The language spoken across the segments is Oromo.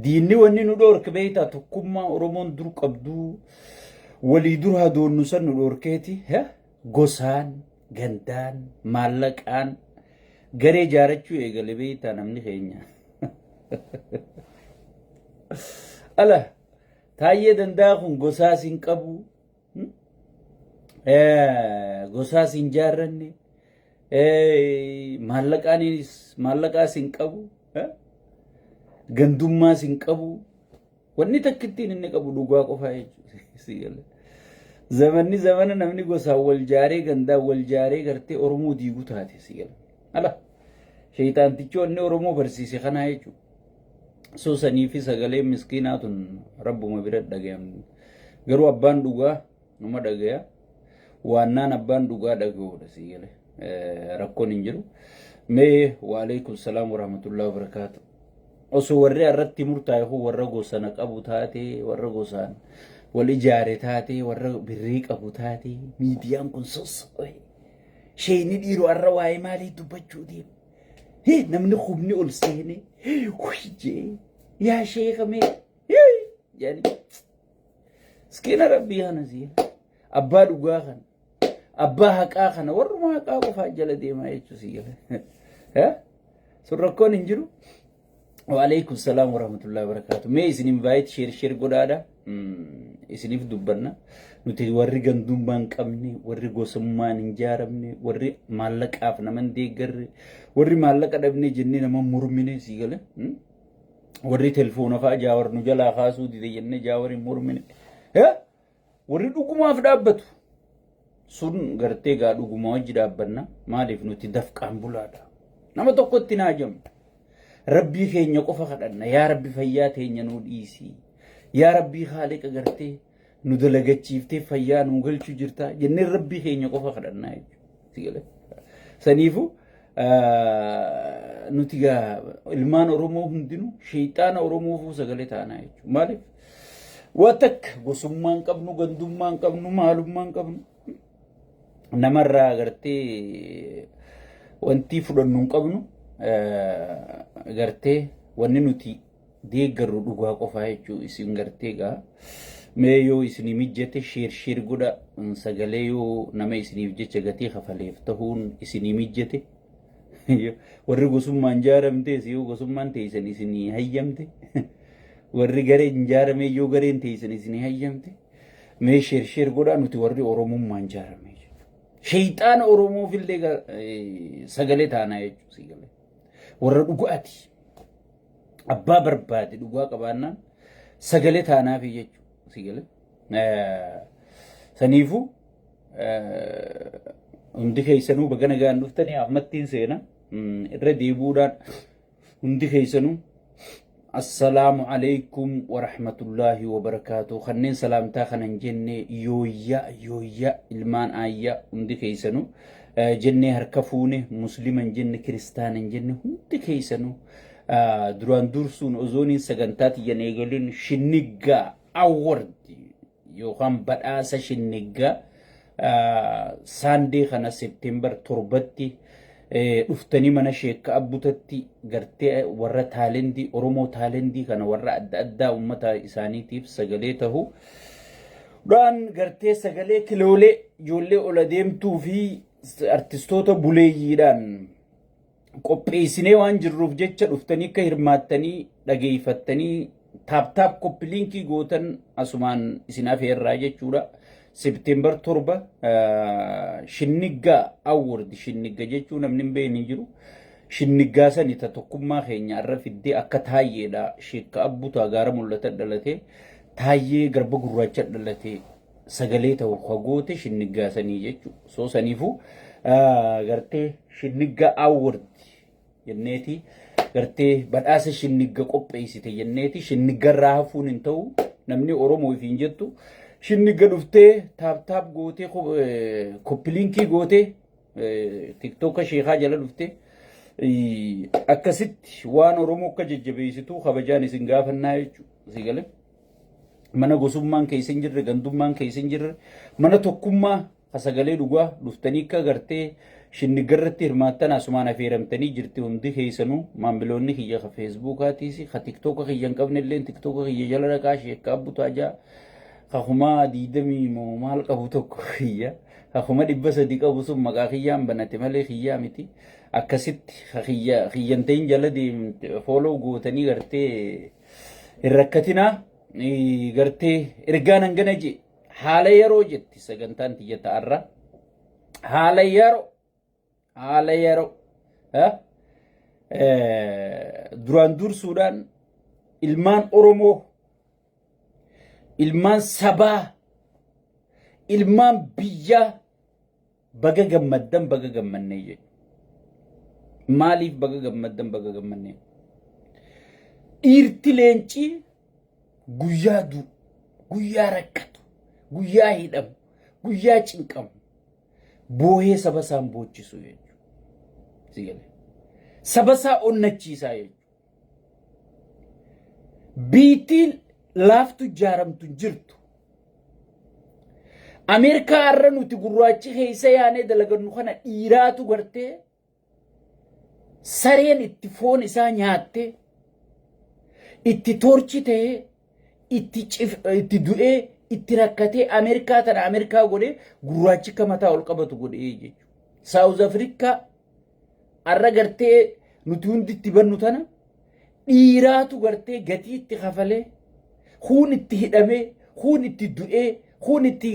diinni wanni nu dhoorke beeytaa tokkummaa Oromoon dur qabdu walii dur hadoonnu san nu dhoorkeeti gosaan gandaan maallaqaan garee jaarachuu eegale beeytaa namni keenya ala taayyee danda'a kun gosaa sin qabu gosaa sin jaarranne maallaqaa sin qabu gandummaa sin qabu wanni takkittiin inni qabu dhugaa qofaa jechuudha zamanni zamana namni gosaa wal jaaree gandaa wal jaaree gartee Oromoo diiguu taate sigala ala shaytaantichoonni Oromoo barsiise kanaa jechuudha soosanii fi sagalee miskiinaatun rabbuma bira dhagayamu garuu abbaan dhugaa nama dhagaya waannaan abbaan dhugaa dhagayoodha sigala rakkoon hin jiru mee wa alaykum salaam wa rahmatullahi wa barakatuh osoo warri irratti murtaa'e warra gosana qabu taate warra gosaan wal ijaare taate warra birrii qabu taate miidiyaan kun soso'e sheeyni dhiiru arra waa'ee maalii dubbachuu deema namni khubni ol seene hujjee yaa sheekame yani skina rabbii hanasi abbaa dhugaa kana abbaa haqaa kana warruma haqaa qofaa jala deemaa jechuu sigala sun rakkoon hin jiru وعليكم السلام ورحمة الله وبركاته مي إسن invite share قدادا إسنيف دبنا نتي ورّي جندوم بانك أمني ورّي قوسمان إنجارمني ورّي مالك أفنا من ديجر ورّي مالك أدبني جنّي نما مرمني سيجله ورّي تلفون فاجاور نجلا خاسو دي جنّي جاوري مرمني ورّي دوكما فدابتو سون غرتي غا دوكما وجدابنا ما ليف نتي دفق أمبولادا نما توقت تناجم ربي خينيا قفا خدنا يا ربي فيا تينيا نوديسي يا ربي خالق غرتي ندلغچيفتي فيا نوغلچو جرتا جن ربي خينيا قفا خدنا سيغله سنيفو نتيجا المان اورومو هندينو شيطان اورومو فو سغله تانا مالك وتك غسمان قبنو غندمان قبنو معلومان قبنو نمرا غرتي وانتي فدنو قبنو gartee wanni nuti deeggarru dhugaa qofaa jechuu isin gartee gaa mee yoo isin mijjate shir godha sagalee yoo nama isiniif jecha gatii kafaleef ta'uun isin mijjate warri gosummaan jaaramte yoo gosummaan teessan isin hayyamte warri garee jaarame yoo gareen teessan isin hayyamte mee shir godha nuti warri oromummaan jaarame shayxaan oromoo fillee sagalee taanaa jechuu sigale warra dhugaati abbaa barbaade dhugaa qabaannaan sagalee taanaaf jechuu sigale saniifu hundi keessanuu bagana gaan dhuftanii ammattiin seena irra deebuudhaan hundi keessanuu السلام عليكم ورحمة الله وبركاته خنين سلامتا خنن جنة يويا المان آيا hundi keessanuu jenne harkafuune musliman jenne kristaanan jenne hundi keessanuu duraan dursuun ozooniin sagantaati yaneegalin shinnigaa award yookaan badhaasa shinnigaa saandee kana september 7tti dhuftanii mana sheekka abbutatti gartee warra taalendii oromoo taalendii kana warra adda addaa ummata isaaniitiif sagalee tahu dhaan gartee sagalee kiloolee ijoollee ola deemtuu fi artistoota buleeyyiidhaan qopheessinee waan jirruuf jecha dhuftanii akka hirmaattanii dhageeffattanii taap koppiliinkii gootan asumaan isin afeerraa jechuudha September 7 shinnigaa award shinniga jechuun namni hin beekne jiru shinnigaa sani tokkummaa keenya irra fiddee akka taayyeedha sheekka abbutu agaara mul'ata dhalatee taayyee garba gurraacha dhalatee sagalee ta'u khagoote shinnigaa sanii jechuudha soo saniifu gartee shinnigaa award yenneeti gartee badhaasa shinniga qopheessite yenneeti shinniga raafuun hin ta'u namni oromoo ifiin jettu shinniga dhuftee taap gootee koppiliinkii gootee tiktoka sheekaa jala dhuftee akkasitti waan oromoo akka jajjabeessitu kabajaan isin gaafannaa jechuudha sigale mana gosummaan keessa hin jirre gandummaan keessa hin jirre mana tokkummaa kasagalee dhugaa dhuftanii akka gartee shinnigarratti hirmaattan asumaan affeeramtanii jirti hundi keessanuu maamiloonni kiyya ka feesbuukaatiis ka tiktooka kiyya hin qabne illee tiktooka kiyya jala dhaqaa sheekkaa abbutaa jaa ka humaa diidamii moo maal qabu tokko kiyya ka huma 300 qabu sun maqaa kiyyaan banate malee kiyyaa miti akkasitti kiyyan ta'in jala deemte fooloo gootanii gartee hin rakkatinaa gartee ergaan hangana je haala yeroo jetti sagantaan tiyya ta'arra haala yeroo duraan dursuudhaan ilmaan Oromoo ilmaan sabaa ilmaan biyyaa baga gammaddan baga gammannee jedhu maaliif baga gammaddan baga gammannee dhiirti leencii guyyaa du guyyaa rakkatu guyyaa hidhamu guyyaa cinqamu boohee saba isaan boochisu jechuudha saba isaa onnachiisaa jechuudha biitiin laaftu ijaaramtu jirtu Ameerikaa har'a nuti gurraachi keessa yaanee dalagannu kana dhiiraatu gartee sareen itti foon isaa nyaattee itti torchi ta'ee itti du'ee itti rakkatee Ameerikaa tana Ameerikaa godhee gurraachi kamataa ol qabatu godhee jechuudha. South Africa har'a gartee nuti hundi itti bannu tana dhiiraatu gartee gatii itti kafalee huun itti hidhamee huun itti du'ee huun itti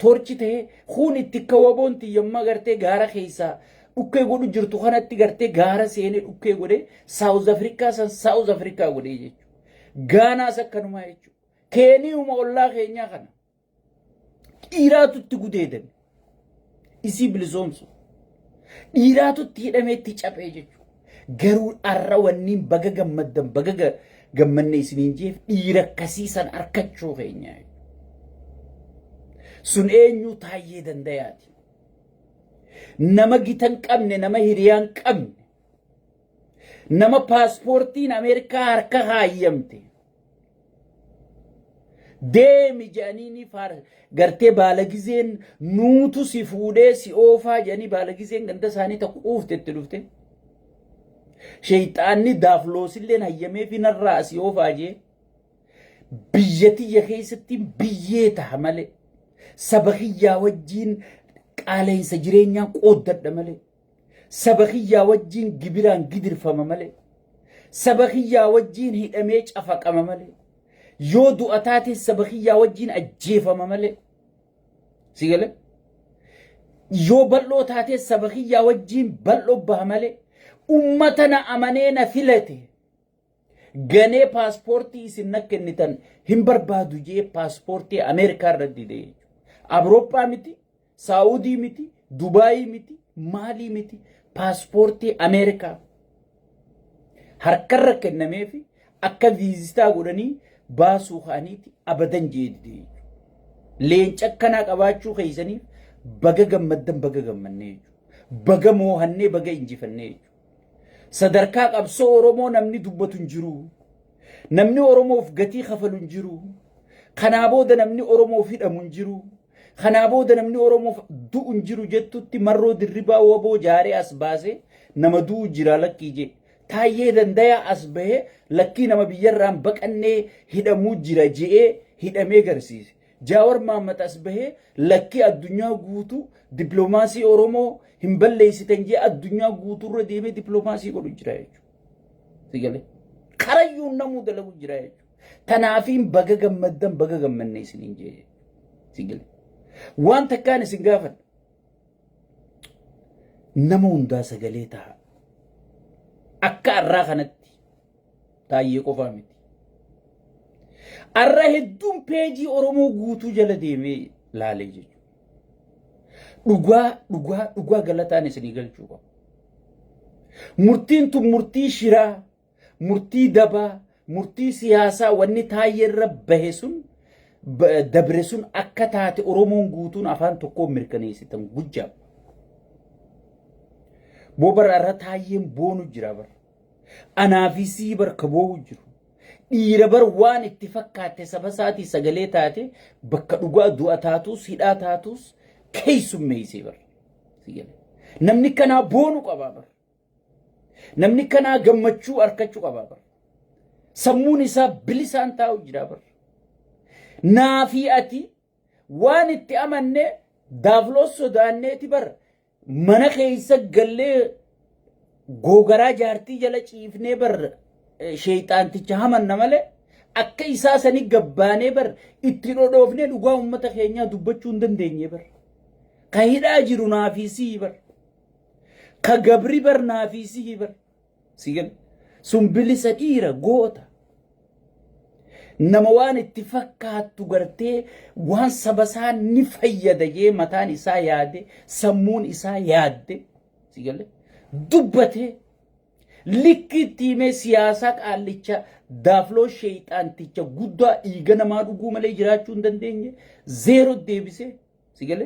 torchi ta'ee huun itti kawaboon tiyyammaa gartee gaara keessaa dhukkee godhu jirtu kanatti gartee gaara seenee dhukkee godhee South Africa godhee jechuudha. Gaanaas akkanumaa jechuudha. Keeniuma ollaa keenyaa kana dhiiraatu itti gudeedame isii bilisoomsu dhiiraatu itti hidhamee itti caphee jechuudha. Garuu har'a wanniin baga gammaddan baga gammanne isiniin jeef dhiira akkasiisan harkachuu keenyaa sun eenyu Taayyee Dandayaati. Nama gitan qabne nama hiriyaan qabne nama paaspoortiin Ameerikaa harka haayyamte deemi jedhanii gartee baalagizeen nuutu si fuudhee si oofaa jedhanii baalagizeen ganda isaanii tokko uuftetti dhufte shayxaanni daafloosilleen hayyamee fi narraa si oofaa jee biyyatiyya keessatti biyyee ta'a malee saba kiyyaa wajjiin qaaleensa jireenyaan qooddadha malee saba kiyyaa wajjiin gibiraan gidirfama malee saba kiyyaa wajjiin hidhamee cafaqama malee yoo du'a taate saba kiyyaa wajjiin ajjeefama malee sigale yoo bal'oo taate saba kiyyaa wajjiin bal'oo baha malee ummata na amanee na filate ganee paaspoortii isin na kennitan hin barbaadu jee paaspoortii Ameerikaa irra didee Awurooppaa miti Saawudii miti Dubaayii miti maalii miti paaspoortii Ameerikaa harkarra kennamee fi akka viizitaa godhanii baasuu kaaniiti abadan jeedde leenca akkanaa qabaachuu keessaniif baga gammaddan baga gammannee baga moohannee baga injifannee sadarkaa qabsoo Oromoo namni dubbatu hin jiru namni Oromoof gatii kafalu hin jiru kanaa booda namni Oromoof hidhamu hin jiru kanaa booda namni Oromoof du'u hin jiru jettutti marroo dirribaa waboo jaaree as baase nama du'u jira lakkii jee Taayyee Dandayaa as bahee lakkii nama biyyarraan baqannee hidhamuu jira je'ee hidhamee garsiise. Jaawar Mahammad as bahee lakkii addunyaa guutuu dippiloomaasii Oromoo hin balleessitan jee addunyaa guutuurra deemee dippiloomaasii godhu jira jechuudha. Sigalee karayyuun namuu dalagu jira jechuudha. Tanaafiin baga gammaddan baga gammanne isiniin jee sigalee. Waan takkaan isin gaafadha. Nama hundaa sagalee ta'a. Akka arraa kanatti Taayyee qofaa miti. Arraa hedduun peejii Oromoo guutuu jala deemee laalee jechuudha. Dhugaa galataan isinii galchuu qaba. Murtiin tun murtii shiraa, murtii dabaa, murtii siyaasaa wanni Taayyee irra bahe sun dabre sun akka taate Oromoon guutuun afaan tokkoon mirkaneessitan gujjaa. Boobar arra Taayyeen boonu jira bar. Anaafisii bar kaboo jiru. Dhiira bar waan itti fakkaate saba isaatii sagalee taate bakka dhugaa du'a taatus hidhaa taatus keessummeessee bar. Namni kanaa boonu qabaa bar. Namni kanaa gammachuu harkachuu qabaa bar. Sammuun isaa bilisaan taa'u jira bar. Naafi ati waan itti amanne daafloos sodaanneeti bar. Mana keessa gallee googaraa jaartii jala ciifnee bar sheexaanticha hamanna malee akka isaa sani gabbaanee bar itti dhodhoofnee dhugaa uummata keenyaa dubbachuu hin dandeenye bar. Ka hidhaa jiru naafisii bar. Ka gabri bar naafisii bar. Sigal sun bilisa dhiira goota. Nama waan itti fakkaattu gartee waan sabasaa ni fayyada jee mataan isaa yaade sammuun isaa yaadde sigal dubbate likkitti himee siyaasaa qaallicha daafloo sheexaanticha guddaa dhiiga namaa dhuguu malee jiraachuu hin dandeenye zeero deebisee sigal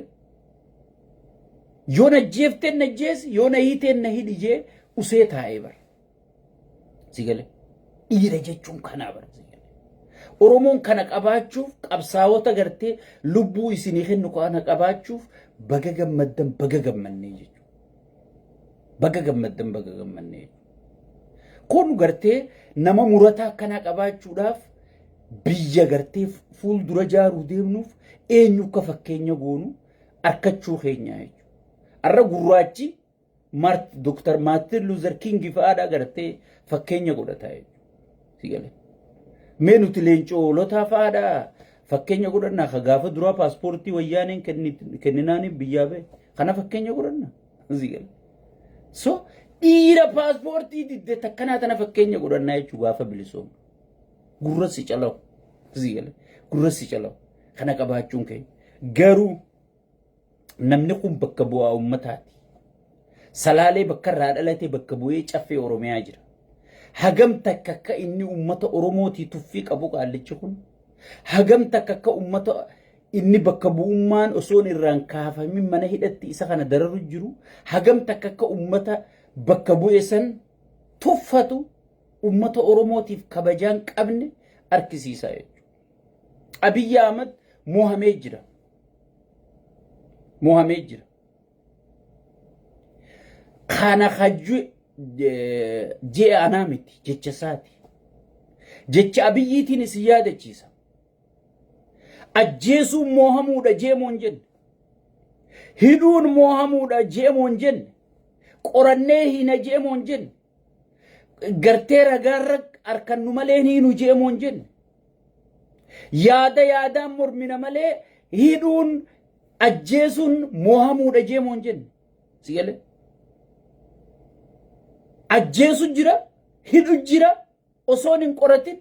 yoo najjeefteen najjeesi yoo na hiiteen na hidhi jee usee taa'ee bar sigal dhiira jechuun kanaa bar Oromoon kana qabaachuuf qabsaa'ota gartee lubbuu isinii kennu kana qabaachuuf baga gammaddan baga gammannee jechuudha. Baga gammaddan baga gammannee. Kun gartee nama murataa kana qabaachuudhaaf biyya gartee fuuldura jaaruu deemnuuf eenyu akka fakkeenya goonu arkachuu keenya jechuudha. Arra gurraachi Dr. Martin Luther King fa'aadha gartee fakkeenya godhataa jechuudha. Menuti leencoo lotaa fa'aadha fakkeenya godhannaa ka gaafa duraa paaspoortii wayyaaneen kenninaaniif biyyaa ba'e kana fakkeenya godhannaa zigal so dhiira paaspoortii didde takkanaa tana fakkeenya godhannaa jechuu gaafa bilisoom gurrassi calaw zigal gurrassi calaw kana qabaachuun kee garuu namni kun bakka bu'aa ummataati salaalee bakka irraa dhalatee bakka bu'ee caffee oromiyaa jira. Hagam takka akka inni ummata Oromooti tuffii qabu qaallichi kun hagam takka akka ummata inni bakka bu'ummaan osoo irraan kaafamin mana hidhatti isa kana dararu jiru hagam takka akka ummata bakka bu'e san tuffatu ummata Oromootiif kabajaan qabne argisiisaa jechuudha. Abiy Ahmed mohamee jira. Mohamee jira. Kana hajju jee anaamiti jecha saati jecha abiyyiitiin isin yaadachiisa ajjeesuun moohamuudha jeemoon jenne hidhuun moohamuudha jeemoon jenne qorannee hina jeemoon jenne gartee ragaarra arkannu malee hiinu jeemoon jenne yaadaan mormina malee hidhuun ajjeesuun moohamuudha jeemoon jenne sigalee ajjeesu jira hidhu jira osoon hin qoratin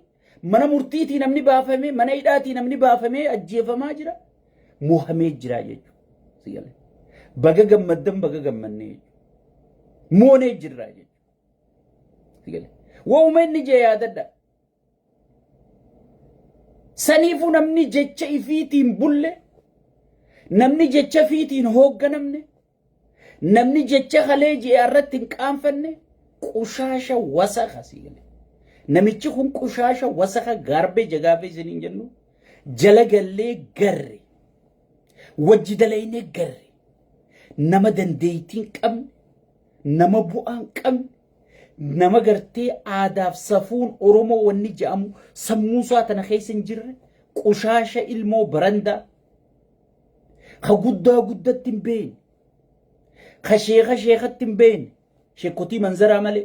mana murtiitii namni baafame mana hidhaatii namni baafame ajjeefamaa jira mohamee jira jechuudha sigalee baga gammaddan baga gammannee moonee jirra jechuudha sigalee waa'umeenni jee yaadadha saniifu namni jecha ifiitiin bulle namni jecha fiitiin hoogganamne namni jecha halee jee irratti hin qaanfanne qushasha wasakha sigale namichi kun qushasha wasakha garbage gaafe sinin jennu jalagalee garre wajjidalayne garre nama dandeeytiin qabne nama bu'aan qabne nama gartee aadaaf safuun Oromoo wanni jedhamu sammuusaa tana keessa hin jirre qushasha ilmoo baranda ka guddaa guddatti hin beekne ka sheekatti hin beekne sheekoti manzara male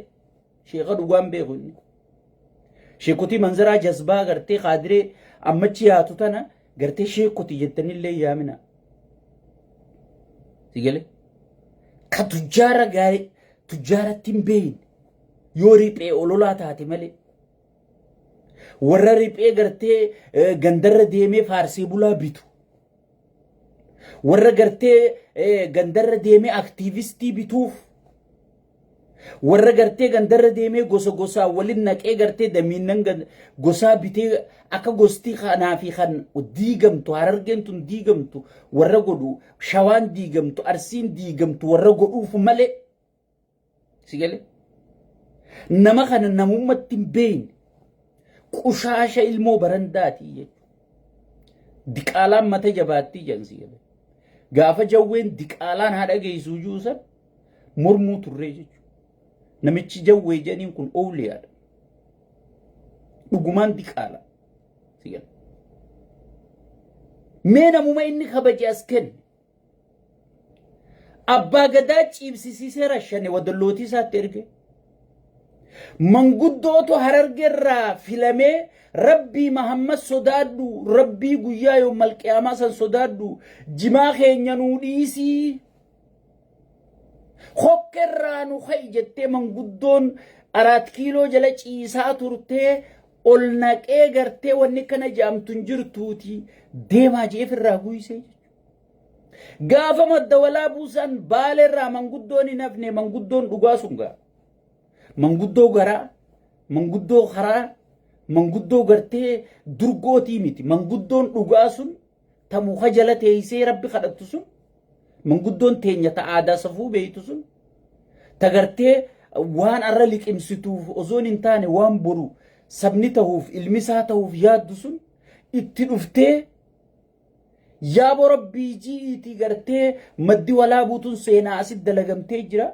sheeka dhugaan beeku sheekoti manzara jazbaa gartee qaadiree ammachi yaatu tana gartee sheekoti jettanillee yaamina sigale ka tujjaara gaarii tujjaaratti hin beekne yoo riphee ololaa taate male warra riphee gartee gandarra deemee faarsee bulaa bitu warra gartee gandarra deemee aktiivistii bituuf warra gartee gandarra deemee gosa walin naqee gartee damiinnan gosaa bitee akka gosti kanaa fi kan diigamtu Harargeen tun diigamtu warra godhu Shawaan diigamtu Arsiin diigamtu warra godhuuf malee sigale nama kana namummatti hin beekne qushasha ilmoo barandaati jechuudha diqaalaan mata jabaatti jedhan sigale gaafa jawween diqaalaan haadha geessuu juusan mormuu turree jechuudha. Namichi jawwee janiin kun oowliyaadha. Dhugumaan diqaala. Mee namuma inni kabaje as kenne. Abbaa gadaa ciibsisiisee rashane wadallootii isaatti erge. Manguddootu Harargeerraa filamee Rabbii Mahammad sodaadhu, Rabbii guyyaa yoo malqiyaamaa san sodaadhu, jimaa keenya nuu dhiisii. Hokkerraa nu ha'i jettee manguddoon 4 kiiloo jala ciisaa turtee ol naqee gartee wanni kana jaamtu hin jirtuuti deemaa jeef irraa guysee. Gaafa madda walaa buusan baaleerraa manguddoon hin hafne manguddoon dhugaa sun gaa. Manguddoo garaa, manguddoo karaa, manguddoo gartee durgootii miti. Manguddoon dhugaa sun ta muka jala teeysee Rabbi kadhattu sun. Manguddoon teenya ta aadaa safuu beeytu sun. Ta gartee waan arra liqimsituuf osoon hin taane waan boru sabni ta'uuf ilmisaa ta'uuf yaaddu sun itti dhuftee yaabo Rabbii ji'iitii gartee maddi walaa buutun seenaa asit dalagamtee jira.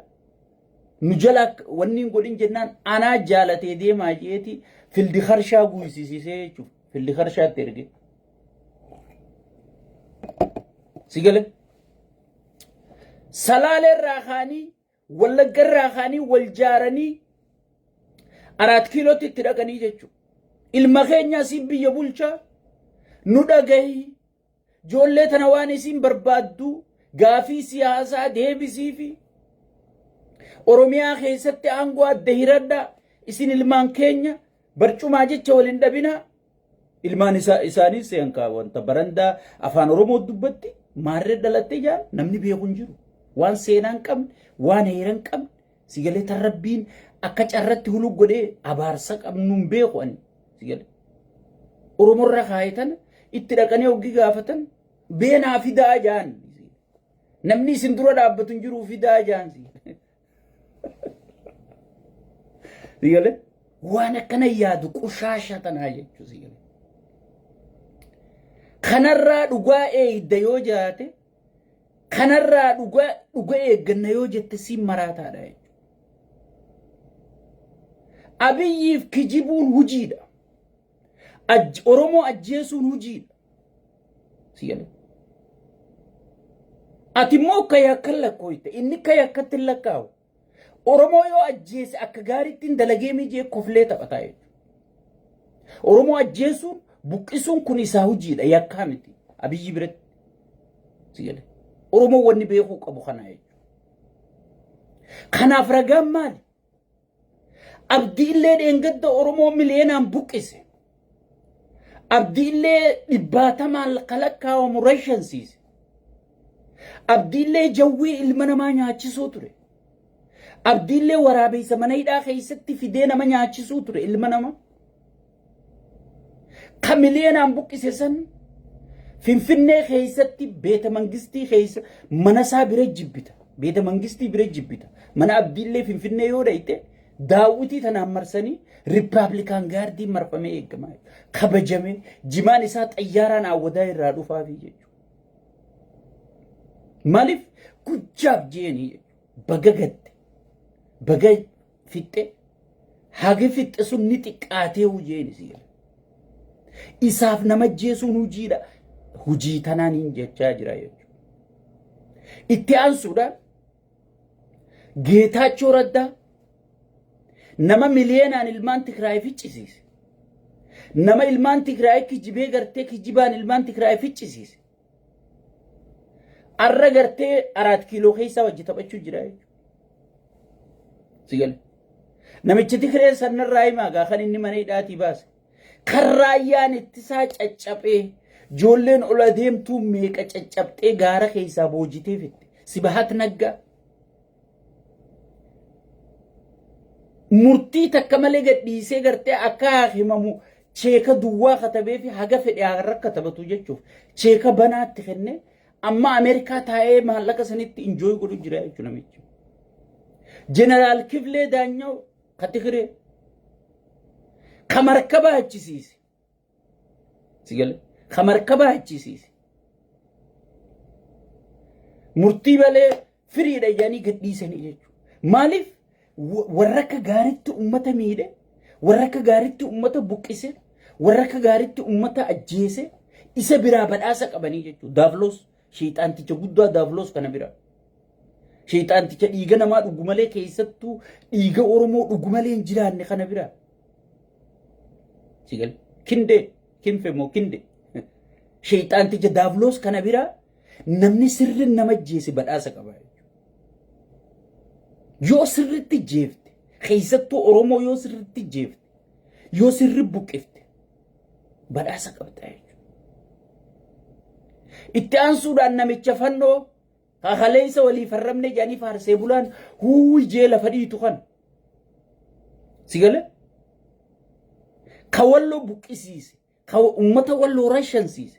Nu jala wanni godhin jennaan anaa jaalatee deemaa jeeti fildi harshaa guysisiisee jechuudha. Fildi harshaatti erge. Sigale. Salaalerraa kaanii Wallaggarraa kaanii wal jaaranii 4 kiilootti itti dhaqanii jechuudha. Ilma keenya asiin biyya bulchaa nu dhagahi ijoollee tana waan isiin barbaaddu gaafii siyaasaa deebisiifi Oromiyaa keessatti aangoo adda hiradhaa isin ilmaan keenya barcumaa jecha waliin dhabinaa. Ilmaan isaanii seen wanta barandaa afaan Oromoo dubbatti maarree dhalattee jaan namni beeku hin jiru. Waan seenaan qabne waan heeran qabne sigalee tan Rabbiin akka carratti hulug godhee abaarsa qabnuun beeku ani sigalee. Oromoorra kaayitan itti dhaqanii hoggi gaafatan beenaa fidaa jaan. Namni isin dura dhaabbatu hin jiru fidaa jaan. Sigalee waan akkana yaadu qushaasha tanaa jechuu sigalee. Kanarraa dhugaa eegda yoo jaate kanarraa dhugaa eegganna yoo jette siin maraataadha jechuudha. Abiyyiif kijibuun hujiidha. Oromoo ajjeesuun hujiidha. Sigalee. Ati immoo akka yakkan lakkooyte inni akka yakkatti hin lakkaawu. Oromoo yoo ajjeese akka gaariittiin dalagee mijee koflee taphataa jechuudha. Oromoo ajjeesuun buqqisuun kun isaa hujiidha yakkaa miti Abiyyi biratti. Sigalee. Oromoo wanni beekuu qabu kana jechuudha. Kanaaf ragaan maali? Abdiillee dheengadda Oromoo miliyeenaan buqqise. Abdiillee 100 kalakkaa'amu rashansiise. Abdiillee jawwii ilma namaa nyaachisuu ture. Abdiillee waraabeysa mana hidhaa keessatti fidee nama nyaachisuu ture ilma namaa. Ka miliyeenaan buqqise san Finfinnee keessatti beeta mangistii keessa mana isaa bira jibbita. Beeta mangistii bira jibbita. Mana Abdiillee Finfinnee yoo dhayite daawwitii tanaan marsanii Rippaabilikaan gaardii marfamee eegamaa. Kabajamee jimaan isaa xayyaaraan awwadaa irraa dhufaafi jechuudha. Maaliif gujjaaf jeenii baga gatte baga fixxe hagi fixxe sun ni xiqqaatee hujeeni siira. Isaaf nama jeesuun hujiidha. Hujii tanaan hin jechaa jira jechuudha. Itti aansuudhaan Geetaachoo Raddaa nama miliyeenaan ilmaan Tigraay ficcisiise. Nama ilmaan Tigraay kijibee gartee kijibaan ilmaan Tigraay ficcisiise. Arra gartee 4 kiiloo keessa wajji taphachuu jira jechuudha. Sigalee. Namichi Tigree sanarraa himaa gaa kan inni mana hidhaatii baase. Kan raayyaan ittisaa caccabee ijoolleen ol adeemtuu meeqa caccabxee gaara keessaa boojitee fitte. Sibahat Naggaa. Murtii takka malee gadhiisee gartee akka himamu cheeka duwwaa katabee fi haga fedhe harra katabatu jechuuf cheeka banaatti kennee amma Ameerikaa taa'ee maallaqa sanitti enjoy godhu jira jechuudha namichi. Jeneraal Kiflee Daanyaw ka Tigree ka markaba achisiise. Sigalee ka markaba achisiise. murtii malee firiidha jedhanii gadhiisanii jechuudha. Maaliif warra akka gaariitti uummata miidhe, warra akka gaariitti uummata buqqise, warra akka gaariitti uummata ajjeese isa biraa badhaasa qabanii jechuudha. Daafloos sheexaanticha guddaa daafloos kana biraa. Sheexaanticha dhiiga namaa dhugu malee keessattuu dhiiga Oromoo dhugu malee hin jiraanne kana biraa. Sigal kindee kinfe moo kindee. Sheexaanticha daafloos kana biraa namni sirri nama ajjeese badhaasa qaba. Yoo sirritti jeefte keessattuu Oromoo yoo sirritti jeefte yoo sirri buqqifte badhaasa qabda jechuudha. Itti aansuudhaan namicha fannoo haalee isa walii farramne jedhanii faarsee bulaan huuyi jee lafa dhiitu kan sigale ka walloo buqqisiise ka ummata walloo rashansiise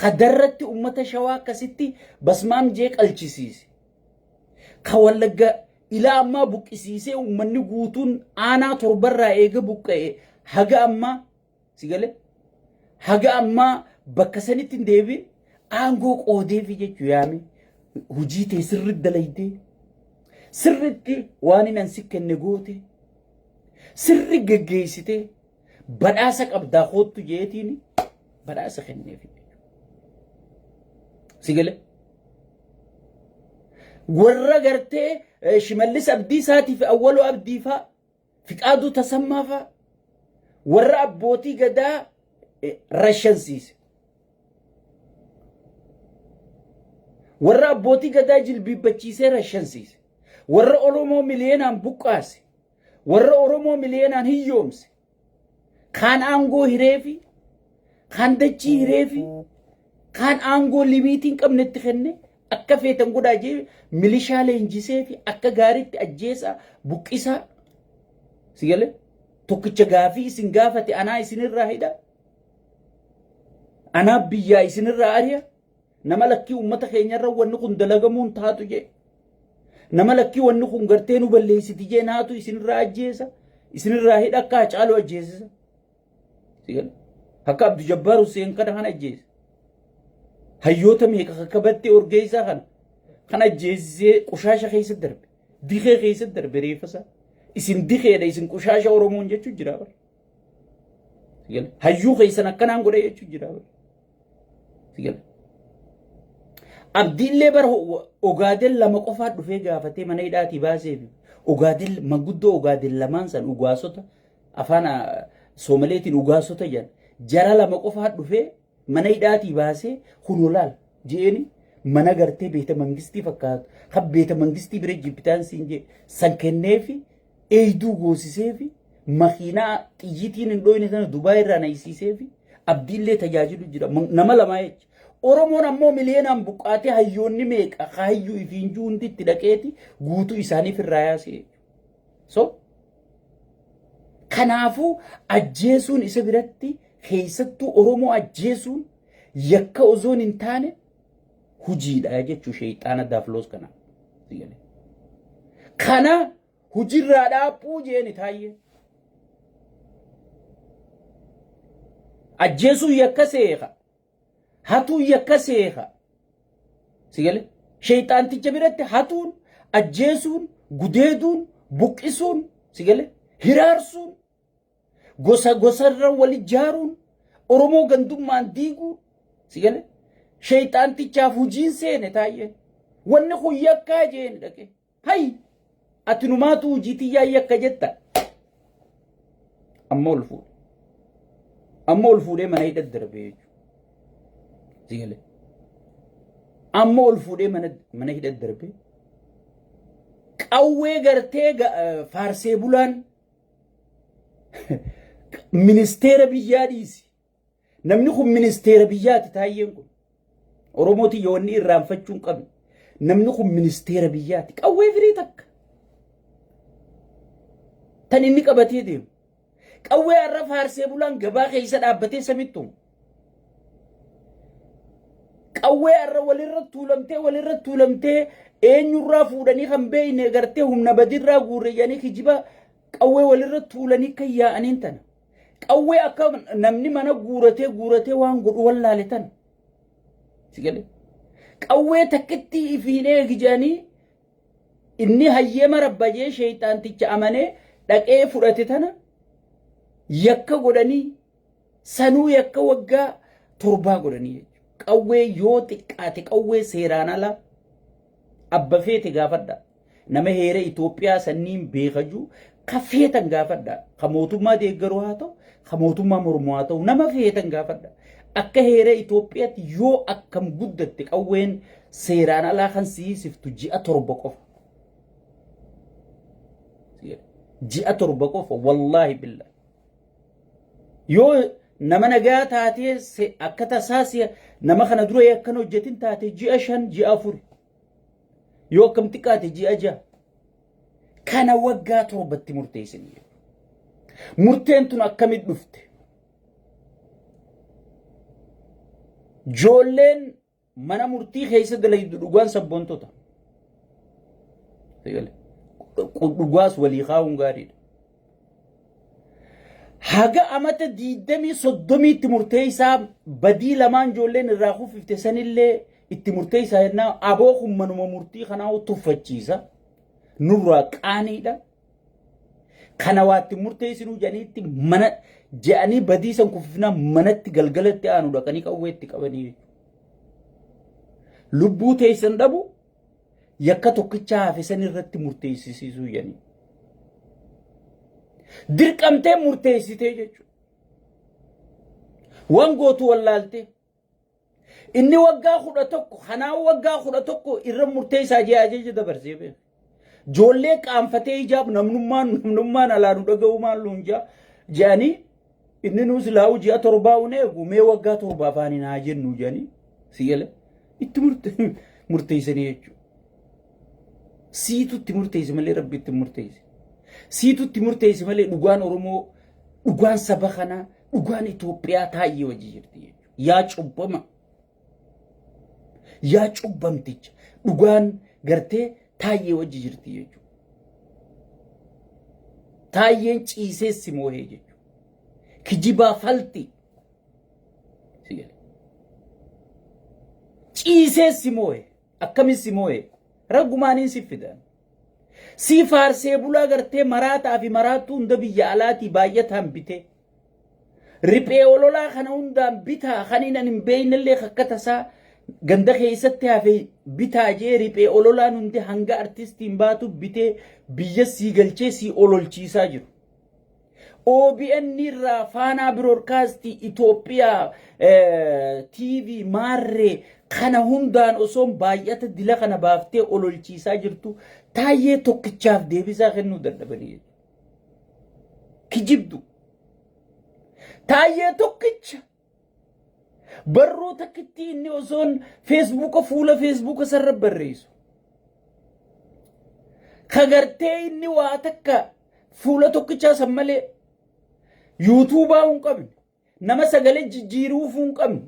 ka darratti ummata shawaa akkasitti basmaam jee qalchisiise ka wallagga ilaa ammaa buqqisiisee ummanni guutuun aanaa torbarraa eega buqqa'e haga ammaa sigale haga ammaa bakka sanitti hin deebiin aangoo qoodeefi jechuu yaame hujii tee sirritti dalaydee sirritti waan hin ansi kenne goote sirri geggeessitee badhaasa qabdaa hoottu jeetiin badhaasa kenneefi sigale warra gartee Shimallis Abdiisaatii fi Awwaloo Abdiifaa Fiqaaduu Tasammaafaa warra abbootii gadaa rashansiise warra abbootii gadaa jilbiibbachiisee rashansiise warra Oromoo miliyeenaan buqqaase warra Oromoo miliyeenaan hiyyoomse kaan aangoo hireefi kaan dachii hireefi kaan aangoo limiitiin qabnetti kenne akka feetan godhaa jee milishaa leenjisee fi akka gaariitti ajjeesaa buqqisaa sigale tokkicha gaafii isin gaafate anaa isinirraa hidha anaa biyyaa isinirraa ari'a nama lakkii ummata keenyarra wanni kun dalagamuun taatu jee nama lakkii wanni kun gartee nu balleessiti jee naatu isinirraa ajjeesa isinirraa hidha akka Hacaaluu ajjeesisa sigale akka Abdu Jabbaar Hussein kana ajjeesa hayyoota meeqa kakkabattee orgeessaa kana ajjeesisee qushaasha keessa darbe dikee keessa darbe reeffasa isin dikeedha isin qushaasha Oromoon jechuu jira bar sigale hayyuu keessan akkanaan godhe jechuu jira bar sigale abdiillee bar Ogaadeen lama qofaa dhufee gaafatee mana hidhaatii baaseef Ogaadeen maguddoo Ogaadeen lamaan san ugaasota afaan Soomaleetiin ugaasota jedhan jara lama qofaa dhufee mana hidhaatii baasee hunolaal jeeni mana gartee beeta mangistii fakkaatu kan beeta mangistii bira jibbitaan siin jee san kenneefi eeyduu goosiseefi makiinaa xiyyitiin hin dhoyne sana Dubaay irraa nayisiiseefi abdiillee tajaajilu jira nama lamaa jecha Oromoon ammoo miliyeenaan buqqaatee hayyoonni meeqa hayyuu ifiinjuu hundi itti dhaqeeti guutuu isaaniif irraa yaasee so kanaafuu ajjeesuun isa biratti keessattuu Oromoo ajjeesuun yakka ozoon hin taane hujiidha jechuu sheexaana daafloos kana sigale kana hujirraa dhaabbuu jeeni taayye ajjeesuun yakka seeqa hatuun yakka seeqa sigale sheexaanticha biratti hatuun ajjeesuun gudeeduun buqqisuun sigale hiraarsuun gosa gosarra wal ijaaruun Oromoo gandummaan diiguun sigale sheexaantichaaf hujiin seene taayye wanni kun yakkaa jeeni dhaqe hay ati numaatu hujitiyyaa yakka jetta amma ol fuudhee mana hidhat darbe sigale amma ol fuudhee mana hidhat darbe qawwee gartee faarsee bulaan ministeera biyyaa dhiisi namni kun ministeera biyyaati taayyeen kun Oromooti yoo inni irraanfachuun qabu namni kun ministeera biyyaati qawwee firii takka tan inni qabatee deemu qawwee har'a faarsee bulaan gabaa keessa dhaabbatee samittu qawwee har'a walirra tuulamtee eenyurraa fuudhanii kan beeyne gartee humna badirraa guurreeyanii kijiba qawwee walirra tuulanii kan yaa'aniin tana qawwee akka namni mana guuratee waan godhu wallaale tana sigale qawwee takkitti ifiinee gijanii inni hayyama rabbajee shayxaanticha amanee dhaqee fudhate tana yakka godhanii sanuu yakka waggaa 7 godhanii qawwee yoo xiqqaate qawwee seeraan ala abba feete gaafadha nama heera Itoophiyaa sanniin beekaju ka feetan gaafadha ka mootummaa deeggaruu haa ta'u ka mootummaa mormuu haa ta'u nama feetan gaafadha akka heera Itoophiyaatti yoo akkam guddatte qawween seeraan alaa kan siisiftu ji'a 7 qofa ji'a 7 qofa wallahi billahi yoo nama nagaa taatee akka tasaasiya nama kana dura yakkan hojjetin taate ji'a 5 ji'a 4 yoo akkam xiqqaate ji'a 6 kana waggaa 7tti murteessanii murteen tun akkamit dhufte joolleen mana murtii keessa dalaydu dhugaan sabboontota dhugaas walii kaa'uun gaariidha haga amata 30 itti murteessaa badii lamaan joolleen irraa kufifte sanillee itti murteessaa jennaa aboo kun manuma murtii kanaa tuffachiisa nurraa qaaniidha kana waatti murteessinuu janiitti mana je'anii badii san kufifnaa manatti galgalatti aanu dhaqanii qawweetti qabanii lubbuu teessan dhabu yakka tokkicha hafe san irratti murteessisiisuu janii dirqamtee murteessitee jechuudha waan gootu wallaaltee inni waggaa 11 kanaa waggaa 11 irra murteessaa jee ajaja dabarsee beeku joollee qaanfatee ijaab namnummaan alaanu dhaga'u maal lunjaa je'anii inni nuus laa'u ji'a 7 uneegu mee waggaa 7 afaaniin haa jennu je'anii siyala itti murteessanii jechuudha siitu itti murteessi malee rabbi itti murteessi siitu itti murteessi malee dhugaan Oromoo dhugaan saba kanaa dhugaan Itoophiyaa taa'ee wajji jirti jechuudha yaa cubbamticha dhugaan gartee taa'ee wajji jirti jechuudha taa'een ciiseessi moohee jechuudha kijibaa falti ciiseessi moohee akkamis moohee raggumaaniin si fidan si faarsee bulaa gartee maraataa fi maraattuu hunda biyya alaatii baay'ataan bite riphee ololaa kana hundaan bitaa kaniinan hin beeynallee akka tasaa ganda keessatti hafe bitaa jee riphee ololaan hundi hanga artistiin baatu bitee biyya sii galchee sii ololchiisaa jiru OBN irraa faanaa biroodkaastii Itoophiyaa TV maarree kana hundaan osoon baay'ata dila kana baaftee ololchiisaa jirtu taayee tokkichaaf deebisaa kennuu dadhabanii kijibdu taayee tokkicha barruu takkitti inni osoon fuula Facebook sarra barreessu kagartee inni waa takka fuula tokkichaa san malee YouTubaa hin qabne nama sagalee jijjiiruuf hin qabne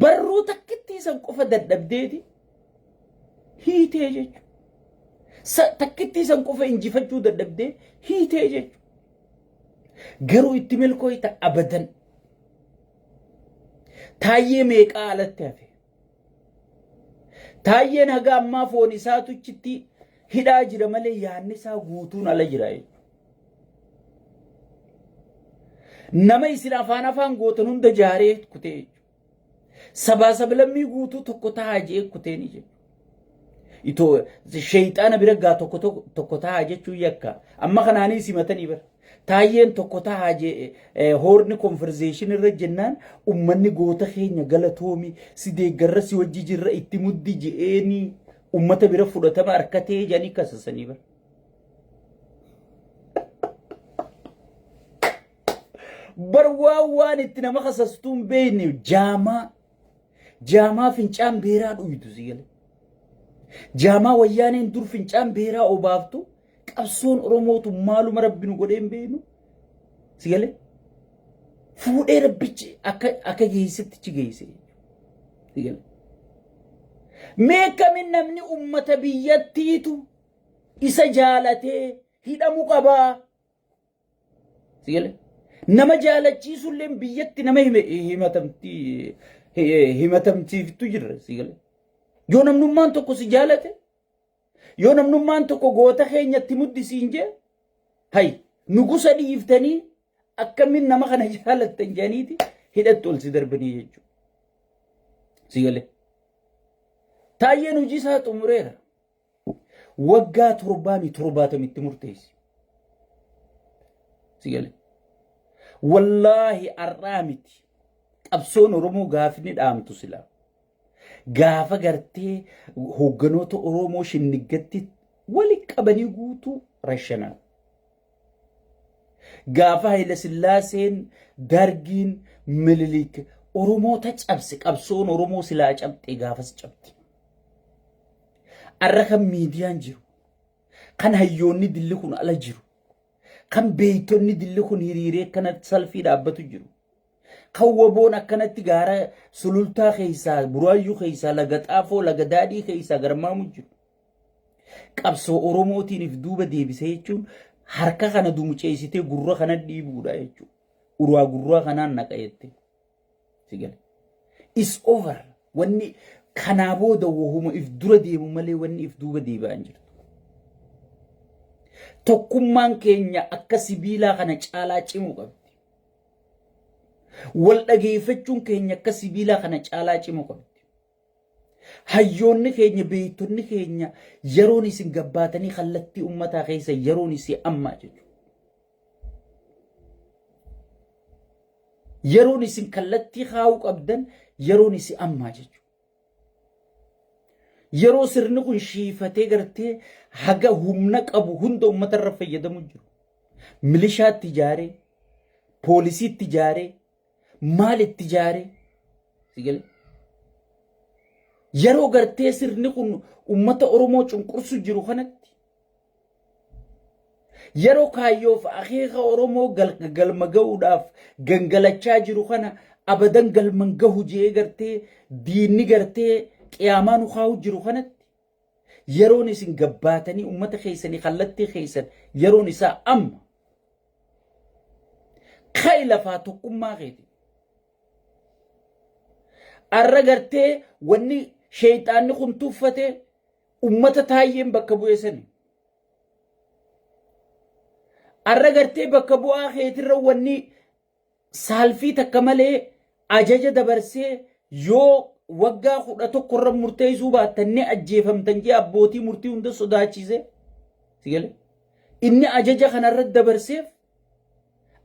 barruu takkitti san qofa dadhabdeeti hiitee jechuudha takkitti san qofa injifachuu dadhabdee hiitee jechuudha garuu itti milkooyta abadan taayee meeqaa alatti hafe taayeen haga ammaa foon isaatu achitti hidhaa jira malee yaanni isaa guutuun ala jira nama isin afaan gootan hunda jaaree kutee sabaa sablammii guutuu tokko taa'aa jee kuteeni jechuudha shayxaana bira gaa tokko taa'aa jechuu yakka amma kanaanii simatanii bara taayeen tokko taa'aa jee hoorni conversation irra jennaan ummanni goota keenya galatoomi si deeggarra si wajji jirra itti muddi je'eeni ummata bira fudhatama harkatee janii kasasanii bara barwaa itti nama kasastuun beeyne jaamaa fincaan beeraa dhuytu sigale jaamaa wayyaaneen dur fincaan beeraa obaaftu qabsoon Oromootu maaluma rabbinu godheen beeynu sigale fuudhee rabbichi akka geessitti geesse sigale meekamin namni ummata biyyattiitu isa jaalatee hidhamu qabaa sigale nama jaalachiisulleen biyyatti nama himatamtiiftu jirra sigale yoo namnummaan tokko si jaalate yoo namnummaan tokko goota keenyatti muddisiin jee hay nugusa dhiiftanii akkamiin nama kana jaalattan janiiti hidhattu ol si darbanii jechuudha. Si galee taayyeen hojii isaa xumureera. waggaa 70 murteessi. Si galee wallaahi arraa miti qabsoon Oromoo gaafni dhaamtu silaa gaafa gartee hogganoota Oromoo shinniggatti wali qabanii guutuu rashanaa gaafa Haile Sillaaseen Dargiin Minilik Oromoota cabse qabsoon Oromoo silaa cabxe gaafas cabte. Arra kan miidiyaan jiru kan hayyoonni dilli kun ala jiru kan beeytonni dilli kun hiriiree akkanatti salfii dhaabbatu jiru kan waboon akkanatti gaara sulultaa keessaa buraayyuu keessaa laga xaafoo laga daadhii keessaa garmaamu jiru qabsoo Oromootiiniif duuba deebisee jechuun harka kana dumuceessitee gurra kana dhiibuudha jechuudha. Uraa gurraa kanaan naqayeette. Si gale is over wanni kanaa booda wahuma if dura deemu malee wanni if duuba deebi'aa hin jirtu. Tokkummaan keenya akka sibiilaa kana caalaa cimuu qabdi. Wal dhageeffachuun keenya akka sibiilaa kana caalaa cimuu qabdi. Hayyoonni keenya beeytonni keenya yeroon isin gabbaatanii kallattii ummataa keessa yeroon isin ammaa jechuudha. Yeroon isin kallattii kaa'uu qabdan yeroon isin ammaa jechuudha. Yeroo sirni kun shiifatee gartee haga humna qabu hunda uummatarra fayyadamu jiru. Milishaatti ijaaree, poolisiitti ijaaree, maalitti ijaaree si galee. Yeroo gartee sirni kun uummata Oromoo cunqursu jiru kanatti yeroo kaayyoof akeeka Oromoo galma ga'uudhaaf gangalachaa jiru kana abadan galman gahu jee gartee diinni gartee qiyaamaan ukaa'u jiru kanatti yeroon isin gabbaatanii uummata keessanii kallattii keessan yeroon isaa amma kai lafaa tokkummaa keeti. Arra gartee wanni shayxaanni kun tuffate ummata taayyeen bakka bu'eessani. Arra gartee bakka bu'aa keetirra wanni saalfii takka malee ajaja dabarsee yoo waggaa 11 irra murteessuu baattanii ajjeefamtan jee abbootii murtii hunda sodaachise. Si galee inni ajaja kanarra dabarseef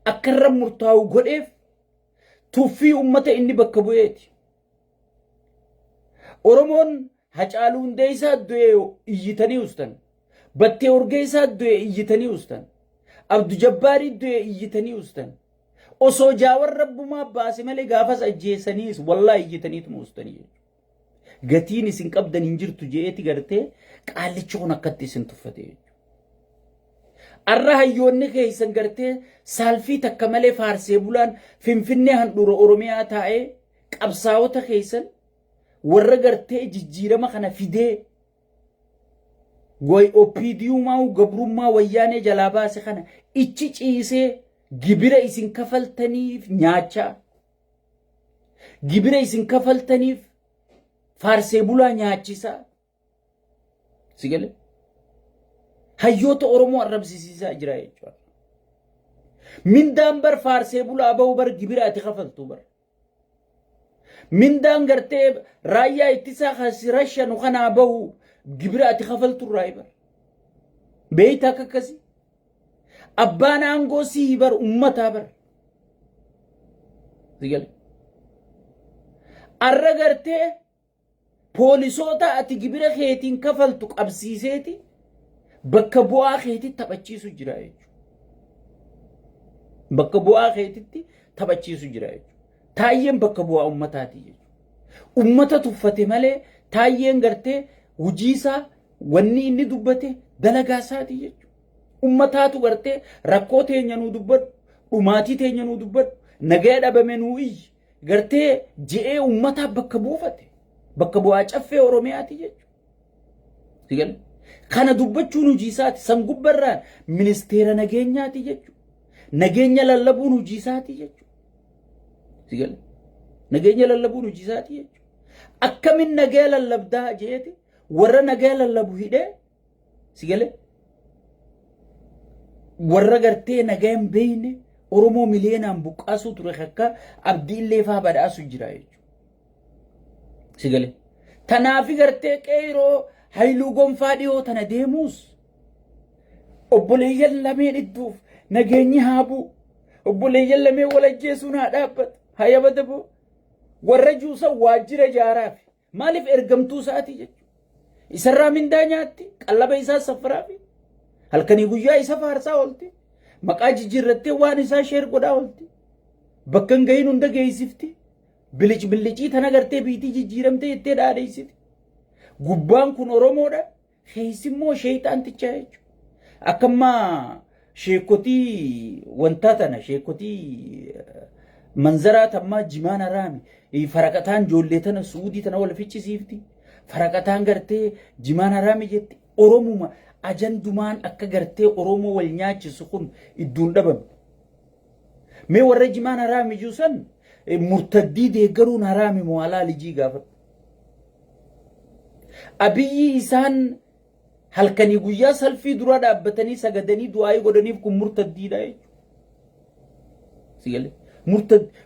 akka irra murtaa'u godheef tuffii ummata inni bakka bu'eeti. Oromoon Hacaaluu Hundeessaa du'e iyyitanii ustan. Battee Urgeessaa du'e iyyitanii ustan. Abdu Jabbaarii du'e iyyitanii ustan. Osoo Jaawar Rabbumaa baase malee gaafas ajjeessaniis wallaahi iyyitaniitu ustanii. Gatiin isin qabdan hin jirtu jeeti gartee qaallichi kun akkatti isin tuffate. Arra hayyoonni keessan gartee saalfii takka malee faarsee bulaan Finfinnee handhuura Oromiyaa taa'ee qabsaa'ota keessan warra gartee jijjiirama kana fidee goy OPDUmaa gabrummaa wayyaanee jalaa baase kana ichi ciisee gibira isin kafaltaniif nyaachaa gibira isin kafaltaniif faarsee bulaa nyaachisaa. Si galee hayyoota Oromoo arrabsiisaa jira jechuudha. Mindaan bar faarsee bulaa bahu bar gibira ati kafaltu bar. Mindaan gartee raayyaa ittisaa kasirashanu kanaa bahu gibira ati kafaltu raayibar. Beeyta akkasi. Abbaan aangoo sii bar ummataa bar. Si galee arra gartee poolisoota ati gibira keetiin kafaltu qabsiiseeti bakka bu'aa keetti taphachiisu jira jechuudha. Bakka bu'aa keetitti taphachiisu jira jechuudha. Taayyeen bakka bu'aa ummataati jechuudha. Ummata tuffate malee taayyeen gartee hujiisaa wanni inni dubbate dalagaasaati jechuudha. Ummataatu gartee rakkoo teenya nuu dubbadhu, dhumaatii teenya nuu dubbadhu, nagaa dhabame nuu iyyi gartee je'ee ummataa bakka buufate. Bakka bu'aa caffee Oromiyaati jechuudha. Si galee kana dubbachuun hujiisaati. San gubbarraan ministeera nageenyaati jechuudha. Nageenya lallabuun hujiisaati jechuudha. Si galee nageenya lallabuun hujiisaati jechuudha. أكمل نجال اللبدا جيتي ورا نجال اللبوهيده سيجله ورا قرتي نجام بيني أرومو ملينا بقاسو ترخكا أبدي اللي فابدا سجراي سيجله تنافي قرتي كيرو هايلو قوم فاديو تنديموس أبولي لمين الدوف نجيني هابو أبولي لمين ولا جيسونا دابت هيا بدبو ورجوسا واجر جارافي مالف إرقمتو ساتي جيجو إسرى من دانياتي قلب إسا سفرافي هل كان يقول إسا فارسا ولتي مقاج جرتي وان إسا شير قدا ولتي بكن غين هنده غيسفتي بلجي تنا غرتي بيتي جيرمتي يتي داديسيتي قبان كن أرومو دا خيسمو شيطان تچايجو أكما شيكوتي وانتاتنا شيكوتي منظرات أما جمان رامي فرقتان جولتنا سعودي تنا ولا فيتش سيفتي فرقتان غرتي جمان رامي جت أورومو ما أجن دومان أكا غرتي أورومو والنياج سخون الدون دبم مي ورا جمان رامي جوسن مرتدي دي قرون رامي موالا لجي غافر أبي إسان هل كان يقول سلفي درا دابتني سجدني دعاء قدني بكم مرتدي داي سيقول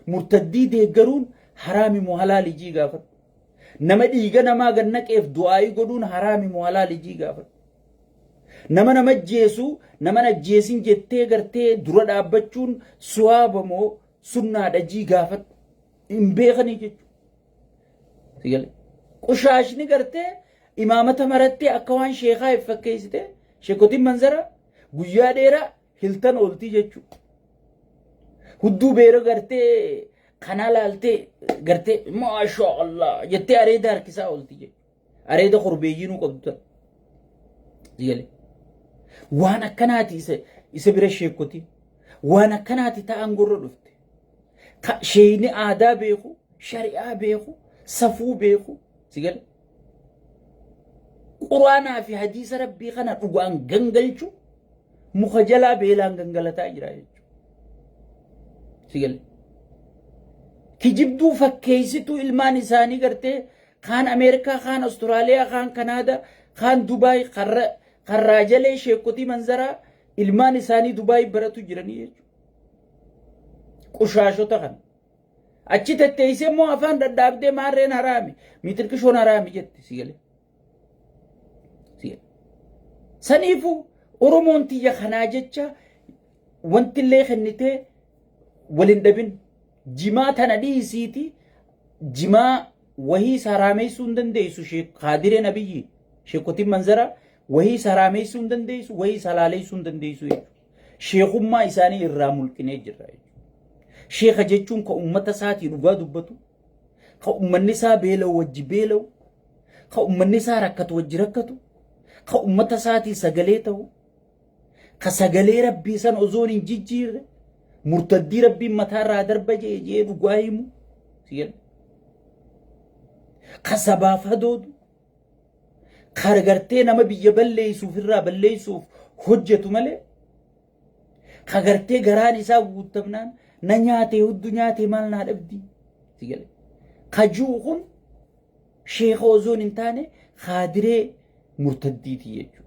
مرتدي ده قرون حرامي مهلال يجي غافر نما ديغا نما غنك اف دعاء قدون حرامي مهلال يجي غافر نما جيسو نما نجيسين جتة غرتة درا دابتشون سوابمو سنة دجي غافر إمبيغني جيجو سيقول قشاشني غرتة إمامة مرتي أكوان شيخا يفكيسته شيخوتي منظرة غيا ديرا هلتن أولتي جيجو هدو بيرو غرتي خنا لالتي غرتي ما شاء الله جتي أريد هركسا أولتي جيجو أريد خربيجينو قدوتا يلي وانا كناتي إسا بيرا شيخوتي وانا كناتي تأنقر رفت شيني آدا بيخو شريعة بيخو صفو بيخو سيقل قرانا في حديث ربي خنا وان غنغلچو مخجلا بيلان غنغلتا اجرايچو سيقل كجبدو فكيسيتو المان ثاني غرتي خان امريكا خان استراليا خان كندا خان دبي خراجلي شيكوتي منظرا المان ثاني دبي برتو جراني قشاشو تخن اچي تتيسه مو افان ددابده مارين حرامي ميتركشون حرامي جت سيقل سنيفو أورومونتي يا خناجتشا وانت اللي خنته ولندبن جما تندي سيتي جما وهي سرامي سندن ديسو شيخ قادر نبي شيخوتي منظرة وهي سرامي سندن ديسو وهي سلالي سندن ديسو شيخ ما إساني الرامل كنيجر شيخ جتشون كأمة ساتي رغا دبتو كأمة النساء بيلو وجبيلو كأمة النساء ركت وجركتو كأمة ساتي سجليته كسجلي ربي سن أزون جيجير مرتدي ربي متارا درب جي بقايمو سيل كسبا فدود خرجتين ما بيجبلي سوفرا بلي سوف حجة ملء خرجتي غراني ساو تبنان نياتي والدنياتي مالنا أبدي سيل خجوهم شيخ أزون انتاني خادري مرتديتي يجو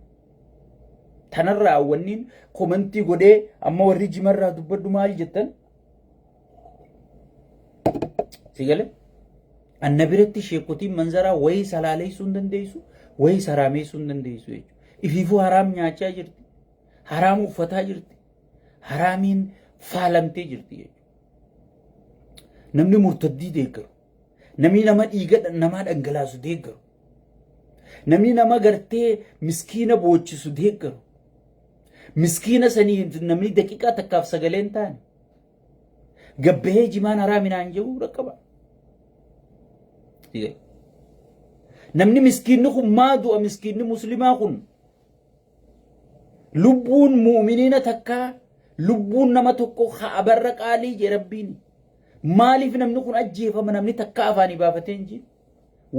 تنرى أولين كومنتي قدي أما وريجي مرة دبردو مالي جتن سيقال النبرتي شيكوتي منظرة وي سلالي سندن ديسو وي سرامي سندن ديسو يجو إفيفو حرام نياچا جرتي حرام uffataa jirti haramiin faalamtee jirti jechuudha. Namni murtaddii deeggaru, namni nama dhiiga namaa dhangalaasu deeggaru, namni nama gartee miskiina boochisu deeggaru, miskiina sanii namni daqiiqaa takkaaf sagaleen taane gabbahee jimaan haraaminaan jedhu rakkaba. namni miskiinni kun maa du'a miskiinni muslimaa kun lubbuun mu'miniina takkaa lubbuun nama tokko abarra qaalii je rabbiin maaliif namni kun ajjeefama namni takka afaanii baafatee hin jiru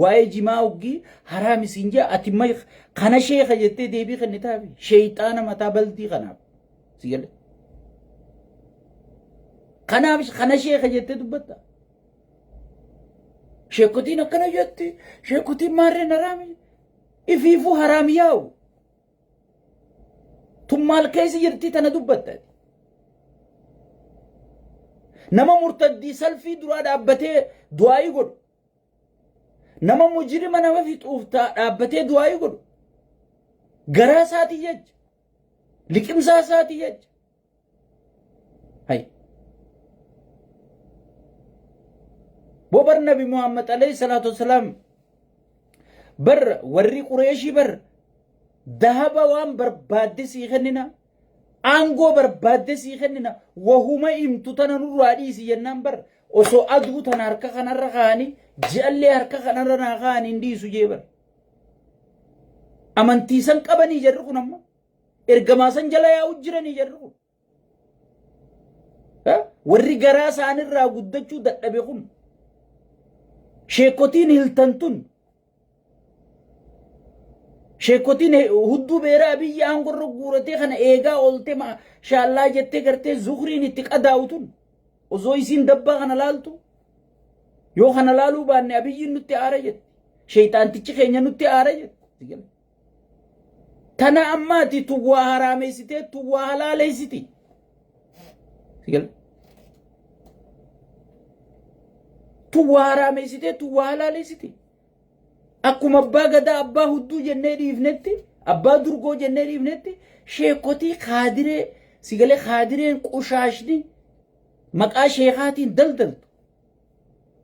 waa'ee jimaa uggii haraami siin jee ati may kana sheekha jettee deebii kennitaafi sheeyxaana mataa baltii kanaaf si galle kanaaf kana sheekha jettee dubbatta sheekotiin akkana jetti sheekotiin maarreen haraami ifiifuu haraami yaa'u tun maal keessa jirti tana dubbatta nama murtaddii salfii duraa dhaabbatee du'aayii godhu nama mujrima nama fixuuftaa dhaabbatee du'aayii godhu garaa isaatii jecha liqimsaa isaatii jecha hay bobar nabi muhammad alayhi salatu wassalam bar warri qureeshii bar dahaba waan barbaadde sii kennina aangoo barbaadde sii kennina wahuma himtu tana nurraa dhiisi jennaan bar osoo aduu tana harka kanarra kaanii ji'allee harka kanarra naa kaanii hin dhiisu jee bar amantiisan qabanii jarri kun amma ergamaasan jala yaa'u jiranii jarri kun warri garaa isaanirraa guddachuu dadhabe kun sheekotiin hiltantun sheekotiin hudduu beeraa biyya aangorra guuratee kana eegaa oolte shaallaa jettee gartee zuhriin itti qadaa'utun osoo isiin dabbaa kana laaltu yoo kana laaluu baanne abiyyiin nutti aara jette sheeyxaantichi keenya nutti aara jette tana ammaati tuwwaa haraameessitee tuwwaa halaaleessiti tuwwaa haraameessitee tuwwaa halaaleessiti akkuma abbaa gadaa abbaa hudduu jennee dhiifnetti abbaa durgoo jennee dhiifnetti sheekotii kaadiree sigalee kaadireen qushaashni maqaa sheekaatiin daldaltu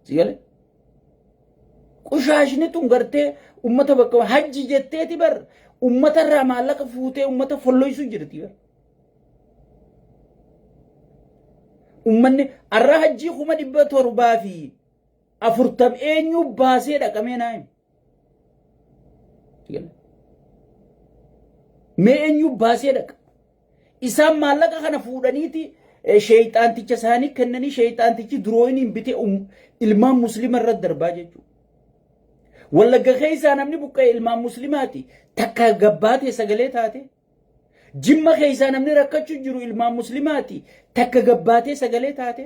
sigalee qushaashni tun gartee ummata bakka hajji jetteeti bar ummata irraa maallaqa fuutee ummata folloysuu jirti bar ummanni arra hajjii 740 eenyu baasee dhaqamee naayim mee eenyu baasee dhaqa isaan maallaqa kana fuudhaniiti sheeyxaanticha isaanii kennanii sheeyxaantichi durooyiniin bitee ilmaan muslima irratti darbaa jechuudha wallagga keessaa namni buqqa'e ilmaan muslimaati takka gabbaatee sagalee taate jimma keessaa namni rakkachuu jiru ilmaan muslimaati takka gabbaatee sagalee taate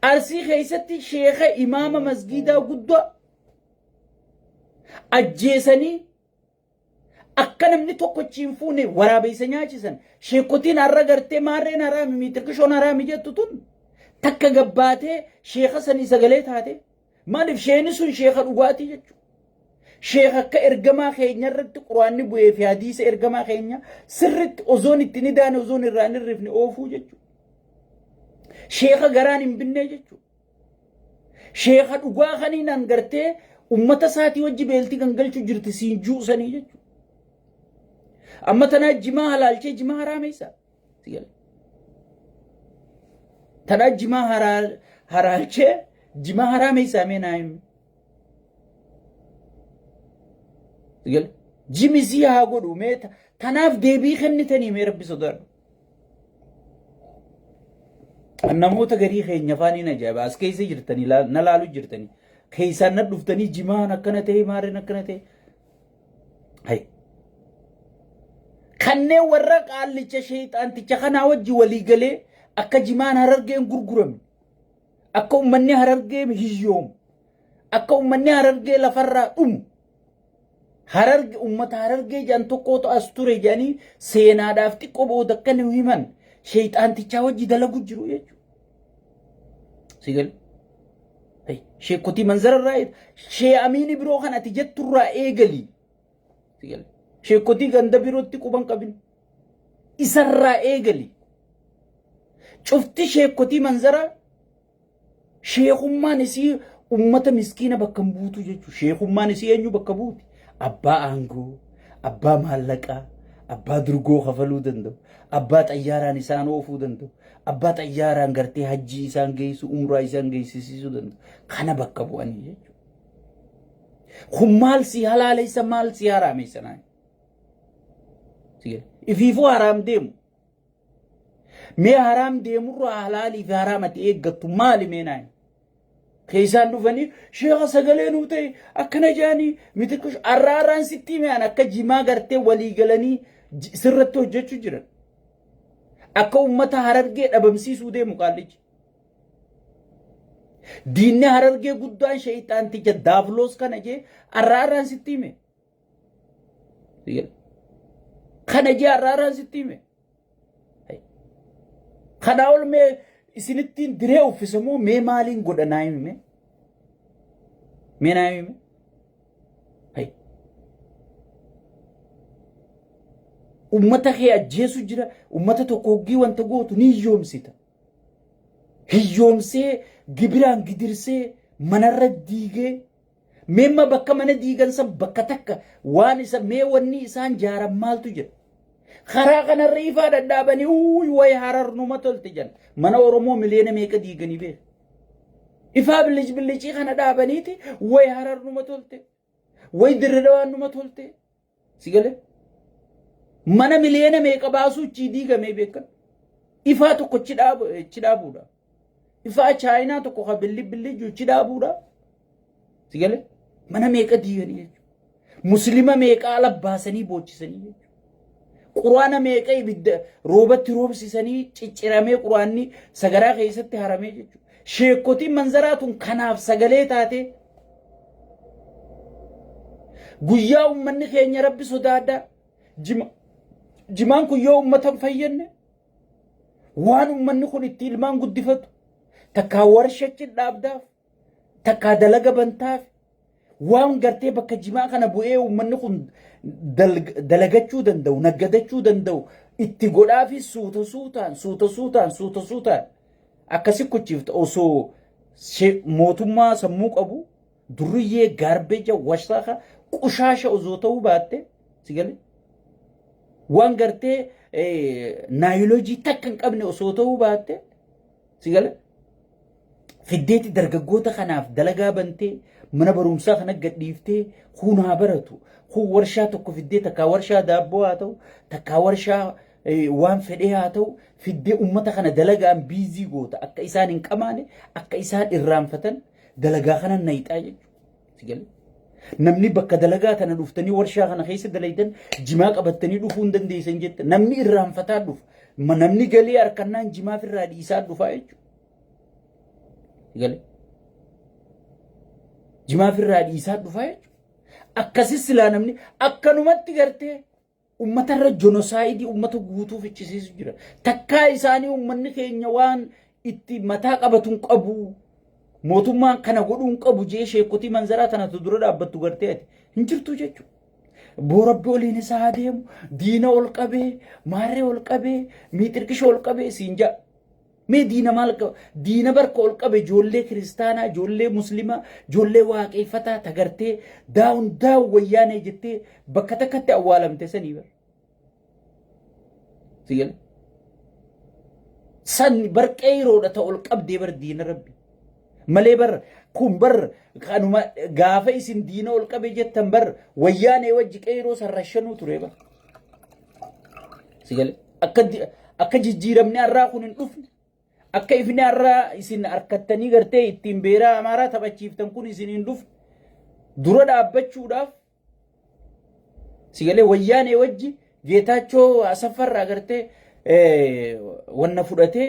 arsii keessatti sheekha imaama masgiidaa guddaa ajjeesanii akka namni tokkochiin fuune waraabeessa nyaachisan sheekotiin har'a gartee maarreen haraami miitirkishoon haraami jettu tun takka gabbaatee sheekha sanii sagalee taate maaliif sheeni sun sheekha dhugaatii jechuudha sheekha akka ergamaa keenya irratti quraanni bu'ee fi hadiisa ergamaa keenya sirritti ozoon itti ni daane ozoon irraa hin hirrifne oofuu jechuudha sheekha garaan hin binnee jechuudha sheekha dhugaa kaniinaan gartee ummata isaatii wajji beeltii kan galchuu jirti siin juusanii jechuudha amma tanaa jimaa halaalchee jimaa haraameessa tanaa jimaa haraalchee jimaa haraameessa meenaayim jimisii haa godhu mee tanaaf deebii kennitanii mee rabbi sodaadhu namoota garii keenya faaniin ajaa'iba as keessa jirtanii na laaluu jirtanii keessaan na dhuftanii jimaan akkana ta'e maarreen akkana ta'e hay kanneen warra qaallicha sheeyxaanticha kanaa wajji walii galee akka jimaan harargeen gurgurame akka ummanni harargee hiyyoom akka ummanni harargee lafarraa dhumu hararge ummata harargee jan tokkootu as ture jedhanii seenaadhaaf xiqqoo booda akka nu himan sheeyxaantichaa wajji dalagu jiru jechuudha sigal sheekotii manzararraa shee amiini biroo kan ati jetturraa eegalii sigal sheekotii ganda birootti quban qabin isarraa eegali cufti sheekotii manzaraa sheekummaan isii ummata miskiina bakka buutu jechuudha sheekummaan isii eenyu bakka buuti abbaa aangoo abbaa maallaqaa abbaa durgoo kafaluu danda'u abbaa xayyaaraan isaan oofuu danda'u abbaa xayyaaraan gartee hajjii isaan geessu umraa isaan geessisiisuu danda'u kana bakka bu'anii jechuudha kun maal si halaaleysa maal si haraameysa naan ifiifuu haraam deemu mee haraam deemurraa halaalii fi haraamati eeggattu maali mee naan keessaan dhufanii sheekha sagalee nuu ta'e akkana jaanii mitirkush arraaraan sitti me'an akka jimaa gartee walii galanii sirratti hojjechuu jiran akka ummata harargee dhabamsiisuu deemu qaallichi diinni harargee guddaan shayxaanticha daafloos kana jee arraaraan sitti hime kana jee arraaraan sitti hime kana ol mee isinittiin diree uffisamoo mee maaliin godha naa hime mee naa hime ummata kee ajjeesu jira ummata tokko hoggii wanta gootu ni hiyyoomsita hiyyoomsee gibiraan gidirsee manarra diigee meemma bakka mana diigansa bakka takka waan isa mee wanni isaan jaaran maaltu jira karaa kanarra ifaa dadhaabanii way harar numa tolte jan mana oromoo miliyoona meeqa diiganii beek ifaa billicii kana dhaabaniiti way harar numa tolte way dirridawaan numa tolte sigalee mana miliyoona meeqa baasuu chi diigamee beekan ifaa tokko chi dhaabuudha ifaa chaayinaa tokko ka billi chi dhaabuudha sigale mana meeqa diiganii jechuudha muslima meeqa ala baasanii boochisanii jechuudha quraana meeqa ibidda roobatti roobsisanii cicciramee quraanni sagaraa keessatti haramee jechuudha sheekotiin manzaraatuun kanaaf sagalee taate guyyaa ummanni keenya rabbi sodaadhaa jimaan kun yoo ummatan fayyenne waan ummanni kun itti ilmaan guddifatu takkaa warshachi dhaabdaaf takkaa dalaga bantaaf waan gartee bakka jimaa kana bu'ee ummanni kun dalagachuu danda'u naggadachuu danda'u itti godhaafi suuta suutaan akkasi kuchiifta osoo mootummaa sammuu qabu durriyyee gaarbeeja wasaaqa qushaasha osoo ta'uu baatte sigalee waan gartee naayilojii takka hin qabne osoo ta'uu baatte sigale fiddeeti dargaggoota kanaaf dalagaa bantee mana barumsaa kana gadhiiftee kunaa baratu kun warshaa tokko fiddee takkaa warshaa daabboo haa ta'u takkaa warshaa waan fedhee haa ta'u fiddee ummata kana dalagaan biizii goota akka isaan hin qamaane akka isaan irraanfatan dalagaa kana nayixaa jechuudha sigale namni bakka dalagaa tana dhuftanii warshaa kana keessa dalaydan jimaa qabattanii dhufuu hin dandeessan jette namni irraanfataa dhufa namni galii harkannaan jimaaf irraa dhiisaa dhufaa jechuudha galee jimaaf irraa dhiisaa dhufaa jechuudha akkasis silaa namni akkanumatti gartee ummatarra jonosaayidii ummata guutuu fichisiisu jira takkaa isaanii ummanni keenya waan itti mataa qabatuun qabu mootummaan kana godhuun qabu jee sheekotii manzaraa tanatu dura dhaabbattu gartee ati hin jirtu jechuudha boorabbi oliin isaa deemu diina ol qabee maarree ol qabee miixirqisha ol qabee siinja mee diina maal qaba diina barka ol qabe ijoollee kiristaanaa ijoollee muslimaa ijoollee waaqeffataa tagartee daawun wayyaanee jettee bakka takkatti awwaalamte sanii bar sigale san barqee yeroodha ta ol qabdee bar diina rabbi malee bar kun bar kanuma gaafa isin diina ol qabe jettan bar wayyaanee wajji qeeroo sarrashanuu ture bar sigale akka jijjiiramni arraa kun hin dhufne akka ifni arraa isin harkattanii gartee ittiin beeraa amaaraa taphachiiftan kun isin hin dhufne dura dhaabbachuudhaaf sigale wayyaanee wajji geetaachoo asaffarraa gartee wanna fudhatee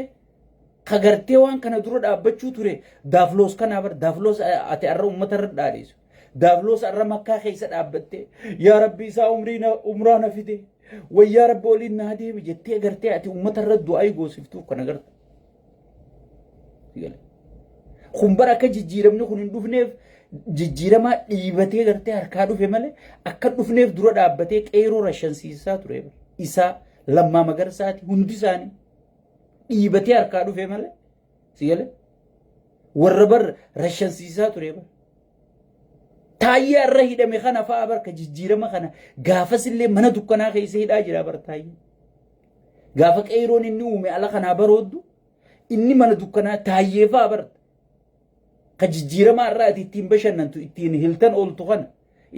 kagartee waan kana dura dhaabbachuu ture daafloos kana bar daafloos ati arra ummata irra dhaadheessu daafloos arra makkaa keessa dhaabbatte yaa rabbi isaa umraa na fide wayyaa rabbi oliin naa deemi jettee gartee ati ummata irra du'aa goosiftuuf kana garta kun bara akka jijjiiramni kun hin dhufneef jijjiiramaa dhiibatee gartee harkaa dhufe malee akka dhufneef dura dhaabbatee qeeroo rashansiisaa ture isaa lammaa magarsaati hundi isaanii dhiibatee harkaa dhufe malee sigale warra bar rashansiisaa ture bar taayyee irra hidhame kana fa'a barka jijjiirama kana gaafas illee mana dukkanaa keessa hidhaa jira bar taayyee gaafa qeeroon inni uume ala kanaa barooddu inni mana dukkanaa taayyee fa'a bar ka jijjiirama irraa ati ittiin bashannantu ittiin hiltan ooltu kana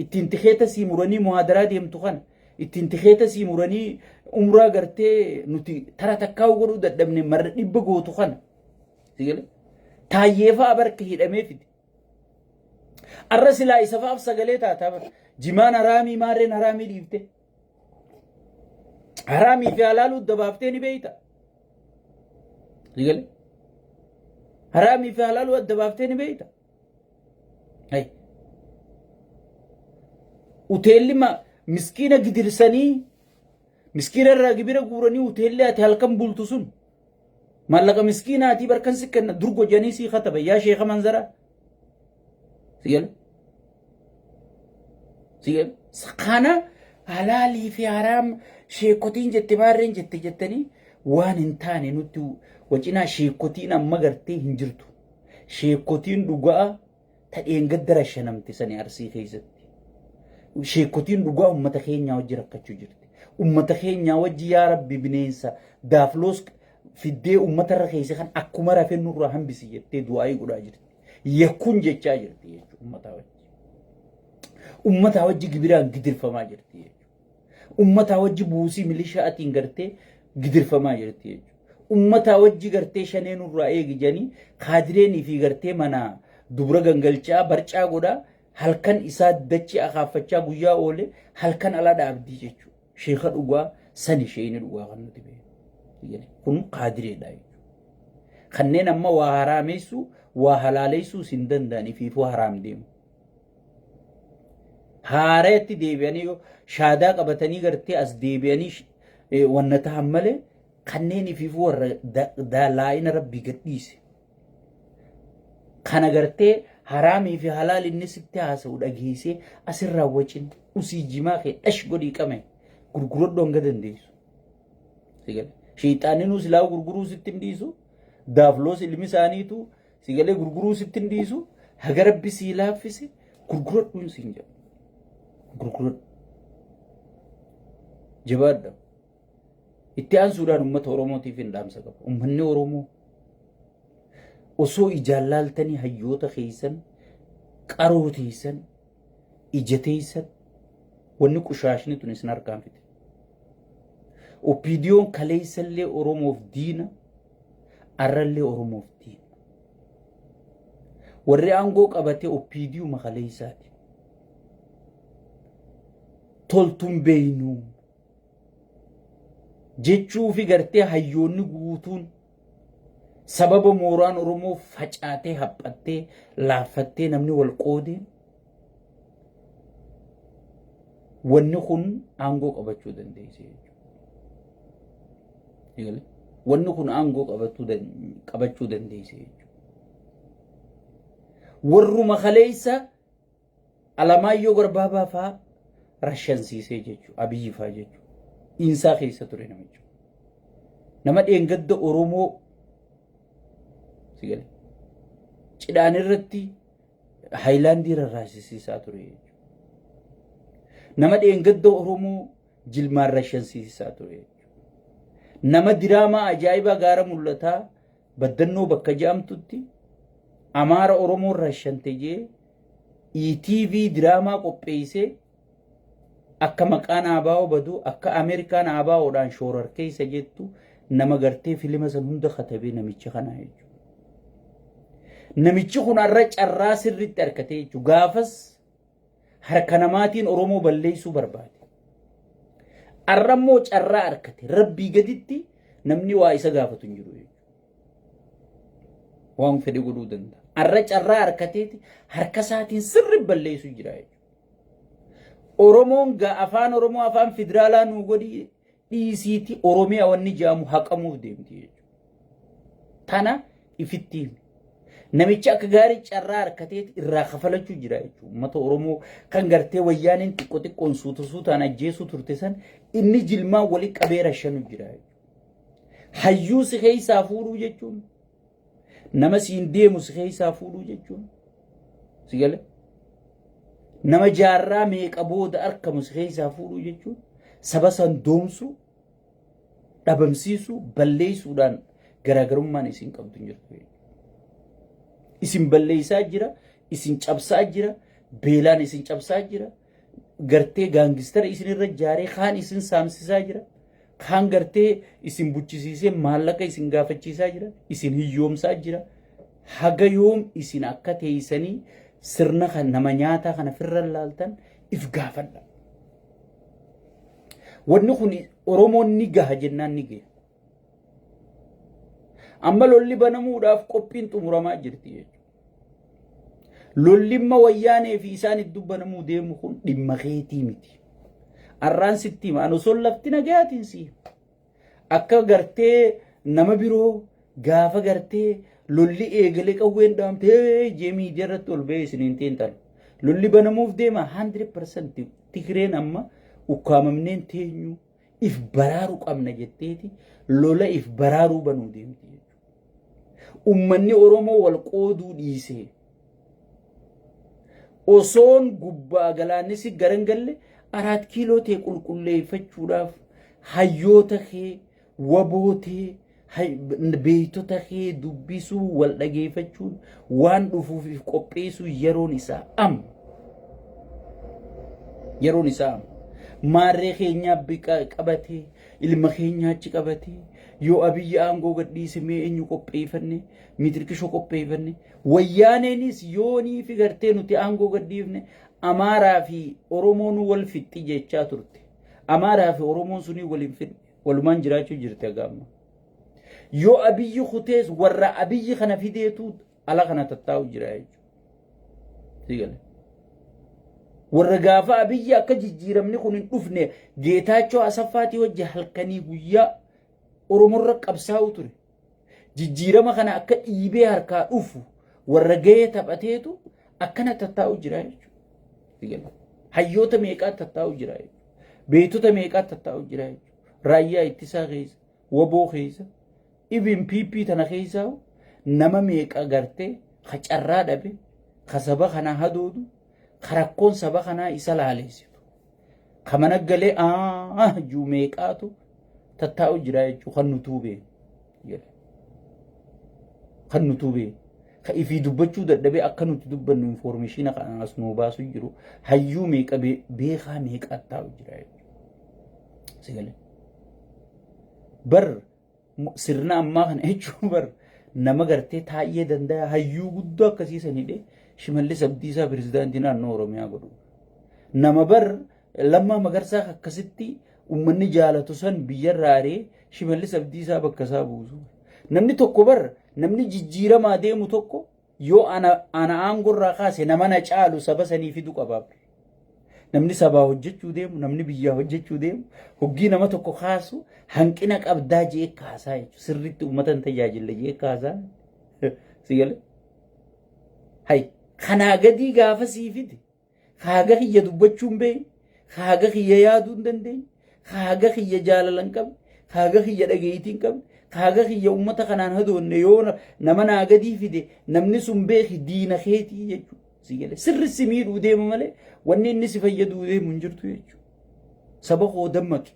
ittiin tikeeta sii muranii muhaadaraa deemtu kana ittiin tikeeta sii muranii umraa gartee nuti tara takkaa godhuu dadhabne marra dhibba gootu kana sigale taayyee fa'a barka hidhamee fide arra silaa isa fa'aaf sagalee taataa bar jimaan haraamii maarreen haraamii dhiifte haraamii fi halaaluu dabaaftee ni beeyta sigale haraamii fi halaaluu adda baaftee ni beeyta. Uteelli miskiina gidirsanii miskiina irraa gibira guuranii uteelli ati halkan bultu sun maallaqa miskiinaatii barkan si kenna durgo janii sii kataba yaa sheeka manzaraa sigal kana halaalii fi haraam sheekotiin jette maarreen jettanii waan hin taane nutti wacinaa sheekotiin amma gartee hin jirtu sheekotiin dhugaa tadheen gaddara shanamte sani arsii keessatti sheekotiin dhugaa ummata keenyaa wajji rakkachuu jirti ummata keenyaa wajji yaa rabbi bineensa daafloos fiddee ummata irra keessa kan akkuma rafeen nurraa hambisi jettee du'aa'ii godhaa jirti yakkuun jechaa jirti jechuudha ummata wajji gibiraan gidirfamaa jirti jechuudha ummata wajji buusii milishaatiin gartee gidirfamaa jirti jechuudha ummata wajji gartee shanee nurraa eegijanii kaadireenii fi gartee mana dubra gangalchaa barcaa godhaa halkan isaa dachi akaafachaa guyyaa oole halkan ala dhaabdii jechuudha sheeka dhugaa sani sheeni dhugaa kan nuti beeknu kun qaadireedha jechuudha kanneen amma waa haraameessu waa halaaleessu sin danda'anii fi haraam deemu haareetti deebi'anii shaadaa qabatanii gartee as deebi'anii wanna ta'an malee kanneen fi warra laa'ina rabbii gadhiise kana gartee haraamii fi halaal inni sitti haasa'u dhageessee asirraa wacin usii jimaa kee dhash godhii qame gurguradhu hanga dandeessu. Sheexaaniin usilaa gurguruu sitti hin dhiisu daafloos ilmi isaaniitu sigalee gurguruu sitti hin dhiisu haga rabbi sii laaffise gurguradhuun siin jedhu gurguradhu jabaadha itti aansuudhaan uummata Oromootiif hin dhaamsa qaba uummanni Oromoo osoo ijaallaltanii hayyoota keessan qaroo teessan ija teessan wanni qushaashni tun isin harkaan fite oppiidiyoon kaleessallee Oromoof diina arrallee Oromoof diina warri aangoo qabatee oppiidiyuu makaleessaati toltuun beeynuu jechuu fi gartee hayyoonni guutuun sababa mooraan Oromoo facaatee haphattee laaffattee namni wal qoodee wanni kun aangoo qabachuu dandeesse jechuudha. Wanni kun aangoo qabachuu dandeesse jechuudha. Warruma kaleessa Alamaayyoo Garbaabaa fa'aa rashansiisee jechuudha. Abiyyi fa'aa jechuudha. Insaa keessa ture namicha. Nama dheengadda Oromoo sigale cidhaan irratti haayilaandii rarraasisiisaa ture jechuudha. Nama dheengadda Oromoo jilmaan rashansiisaa ture jechuudha. Nama diraamaa ajaa'ibaa gaara mul'ataa baddannoo bakka jedhamtutti Amaara Oromoo rashante jee ETV diraamaa qopheessee akka maqaan ABO badu akka Ameerikaan ABO'dhaan shoorar keessa jettu nama gartee filima san hunda katabee namicha kana jechuudha. Namichi kun arra carraa sirriitti harkatee jechuudha. Gaafas harka namaatiin Oromoo balleessuu barbaade. Arrammoo carraa harkate rabbii gaditti namni waa isa gaafatu hin jiru jechuudha. Waan fedhe godhuu danda'a. Arra carraa harkateeti harka isaatiin sirri balleessuu jira jechuudha. Oromoon afaan Oromoo afaan federaalaa nuu godhi dhiisiiti Oromiyaa wanni jaamu haqamuuf deemti jechuudha. Tana ifitti namichi akka gaarii carraa harkateeti irraa kafalachuu jira jechuudha. Uummata Oromoo kan gartee wayyaaniin xiqqoo xiqqoon suutaan ajjeesuu turte san inni jilmaan walii qabee rashanu jira jechuudha. Hayyuu si keessaa fuudhuu jechuun nama siin deemu si keessaa fuudhuu jechuun sigale nama jaarraa meeqa booda argamu si keessaa fuudhuu jechuun saba san doomsuu dhabamsiisuu balleessuudhaan garaagarummaan isin qabdu jirtu. Isin balleessaa jira, isin cabsaa jira, beelaan isin cabsaa jira, gartee gaangistara isin irra jaaree kaan isin saamsisaa jira, kaan gartee isin buchisiisee maallaqa isin gaafachiisaa jira, isin hiyyoomsaa jira. Haga yoom isin akka teessanii sirna kan nama nyaataa kana firra laaltan if gaafadha. Wanni kun Oromoon ni gaha jennaan ni gaha. amma lolli banamuudhaaf qophiin xumuramaa jirti jechuudha. Lollimma wayyaanee fi isaan iddoo banamuu deemu kun dhimma keetii miti. Arraan sitti hima osoo lafti nagayaatiin si akka gartee nama biroo gaafa gartee lolli eegalee qawween dhaamtee jeemii irratti ol ba'ee isiniin teentan lolli banamuuf deema 100% Tigreen amma ukkaamamneen teenyu if baraaruu qabna jetteeti lola if baraaruu banuu deemti jechuudha. Ummanni Oromoo wal qooduu dhiisee osoon gubbaa galaanisi garangalle 4 kiiloo ta'e qulqulleeffachuudhaaf hayyoota kee wabootee beeytota kee dubbisuu wal dhageeffachuun waan dhufuuf qopheessuu yeroon isaa amma. Yeroon isaa maarree keenyaa qabatee ilma keenyaa achi qabatee yoo Abiyyi aangoo gadhiise mee eenyu qopheeffanne mitirkishoo qopheeffanne wayyaaneenis yoonii fi gartee nuti aangoo gadhiifne Amaaraa fi Oromoon wal fixxi jechaa turte. Amaaraa fi Oromoon sunii waliin fidne walumaan jiraachuu jirti agaamma. Yoo Abiyyi kutees warra Abiyyi kana fideetu ala kana tattaa'u jira jechuudha. Warra gaafa Abiyyi akka jijjiiramni kun hin dhufne Geetaachoo Asaffaatii wajji halkanii guyyaa Oromoorra qabsaa'u ture. Jijjiirama kana akka dhiibee harkaa dhufu warra gahee taphateetu akkana tattaa'u jira jechuudha. Hayyoota meeqaa tattaa'u jira jechuudha. Beeytota meeqaa tattaa'u jira jechuudha. Raayyaa ittisaa keessa, waboo keessa, ibin PP tana keessa nama meeqa gartee hacarraa dhabe, kasaba kana hadoodu, karakkoon saba kana isa laaleessitu. Kamana galee juu meeqaatu tattaa'u jira jechuudha. Kan nutuu bee. Kan nutuu bee. Ka ifii dubbachuu dadhabee akka nuti dubbannu informationa kana as nuu baasu jiru hayyuu meeqa beekaa meeqa taa'u jira jechuudha. Bar sirna ammaa kana jechuun bar nama gartee taa'ee danda'a hayyuu guddoo akkasiisanidhe Shimallis Abdiisaa pirezidaantii naannoo Oromiyaa godhu. Nama bar Lammaa Magarsaa akkasitti ummanni jaalatu san biyyarraa aree Shimallis Abdiisaa bakka isaa buusu. Namni tokko bar namni jijjiiramaa deemu tokko yoo ana aangorraa kaase nama na caalu saba sanii fidu qabaaf. Namni sabaa hojjechuu deemu, namni biyyaa hojjechuu deemu, hoggii nama tokko kaasu hanqina qabdaa jee kaasaa jechuudha. Sirriitti uummata hin tajaajille jee kaasaa. Sigale. Hay kanaa gadii gaafa sii fide. Kaaga kiyya dubbachuun beeyi. Kaaga kiyya yaaduu hin dandeenye. Kaaga kiyya jaalala hin qabne. Kaaga kiyya dhageettii hin qabne. Kaaga kiyya uummata kanaan hadoonne yoo nama naa gadii fide namni sun beeki diina keetii jechuudha. Sigale. Sirri si miidhuu deemu malee wanni inni si fayyaduu deemu hin jirtu jechuudha. Saba koo dammaqi.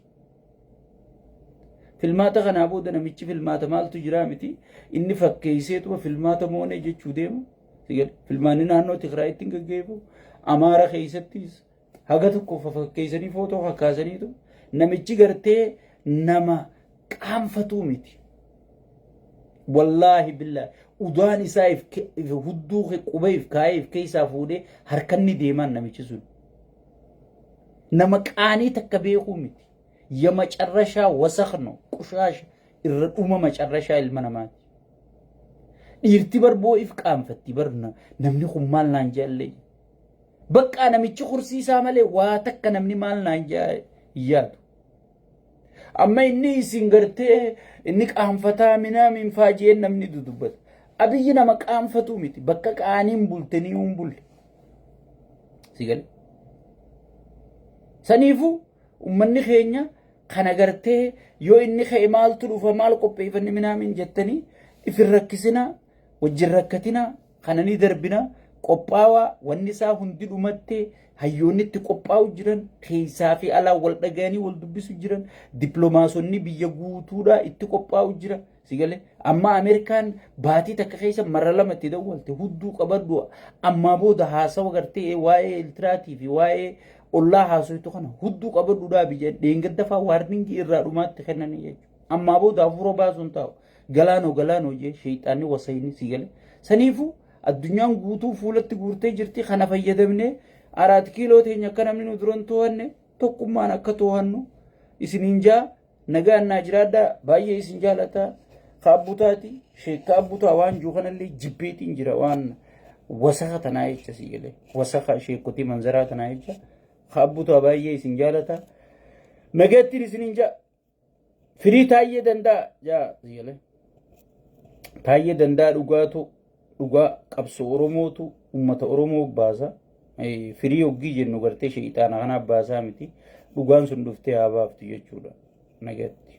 Filmaata kanaa booda namichi filmaata maaltu jira miti inni fakkeesseetuma filmaata moonee jechuu deemu. Sigale. Filmaanni naannoo Tigraayitti hin gaggeeffamu. Amaara keessattis haga tokko fakkeessanii footoo fakkaasaniitu namichi gartee nama qaanfatuu miti. Wallaahi billaahi udaan isaa hudduu qubeef kaa'eef keessaa fuudhee harkanni deemaan namichi sun. Nama qaanii takka beekuu miti. Ya macarrashaa wasakno qushaasha irra dhuma macarrashaa ilma namaati. Dhiirti barboo'if qaanfatti barna namni kun maal naan jaallee. Bakka namichi kursiisaa malee waa takka namni maal naan yaadu. Amma inni isin gartee inni qaanfataa minaamin faajeen namni dudubbata. Abiyyi nama qaanfatuu miti. Bakka qaaniin bultanii hin bulle. Sigale. Saniifuu ummanni keenya kana gartee yoo inni ka'e maaltu dhufa maal qopheeffanne minaamin jettanii ifin rakkisinaa wajjin rakkatinaa kananii darbinaa qophaawaa wanni isaa hundi dhumattee hayyoonni itti qophaa'u jiran keessaa fi alaa wal dhaga'anii wal dubbisu jiran dippiloomaasonni biyya guutuudhaa itti qophaa'u jira. Sigale. Amma Ameerikaan baatii takka keessa marra lama itti dawwalte hudduu qabaddu ammaa booda haasawa gartee waa'ee Iltiraatii fi waa'ee ollaa haasawtu kana hudduu qabadduudhaa biyya dheengaddafaa waarningii irraa dhumaatti kennanii jechuudha. Ammaa booda hafuura baasuun taa'u galaanoo jee sheexaanni wasayni. Sigale. Saniifuu addunyaan guutuu fuulatti guurtee jirti kana fayyadamnee 4 kiiloo teenya akka namni nu duran to'anne tokkummaan akka to'annu isiniin jaa nagaan naa jiraadhaa baay'ee isin jaalataa kaabutaati kaabutaa waan juukanallee jibbeetiin jira waan wasaka tanaa jecha si galee wasaka sheekotii manzaraa tanaa jecha kaabutaa baay'ee isin jaalata nagattiin isin inja firii taayee danda'a jaa si galee taayee danda'a dhugaa qabsoo oromootu ummata oromoo baasa firii hoggii jennu gartee sheexaana kanaaf baasaa miti dhugaan sun dhuftee haa baaftu jechuudha nagatti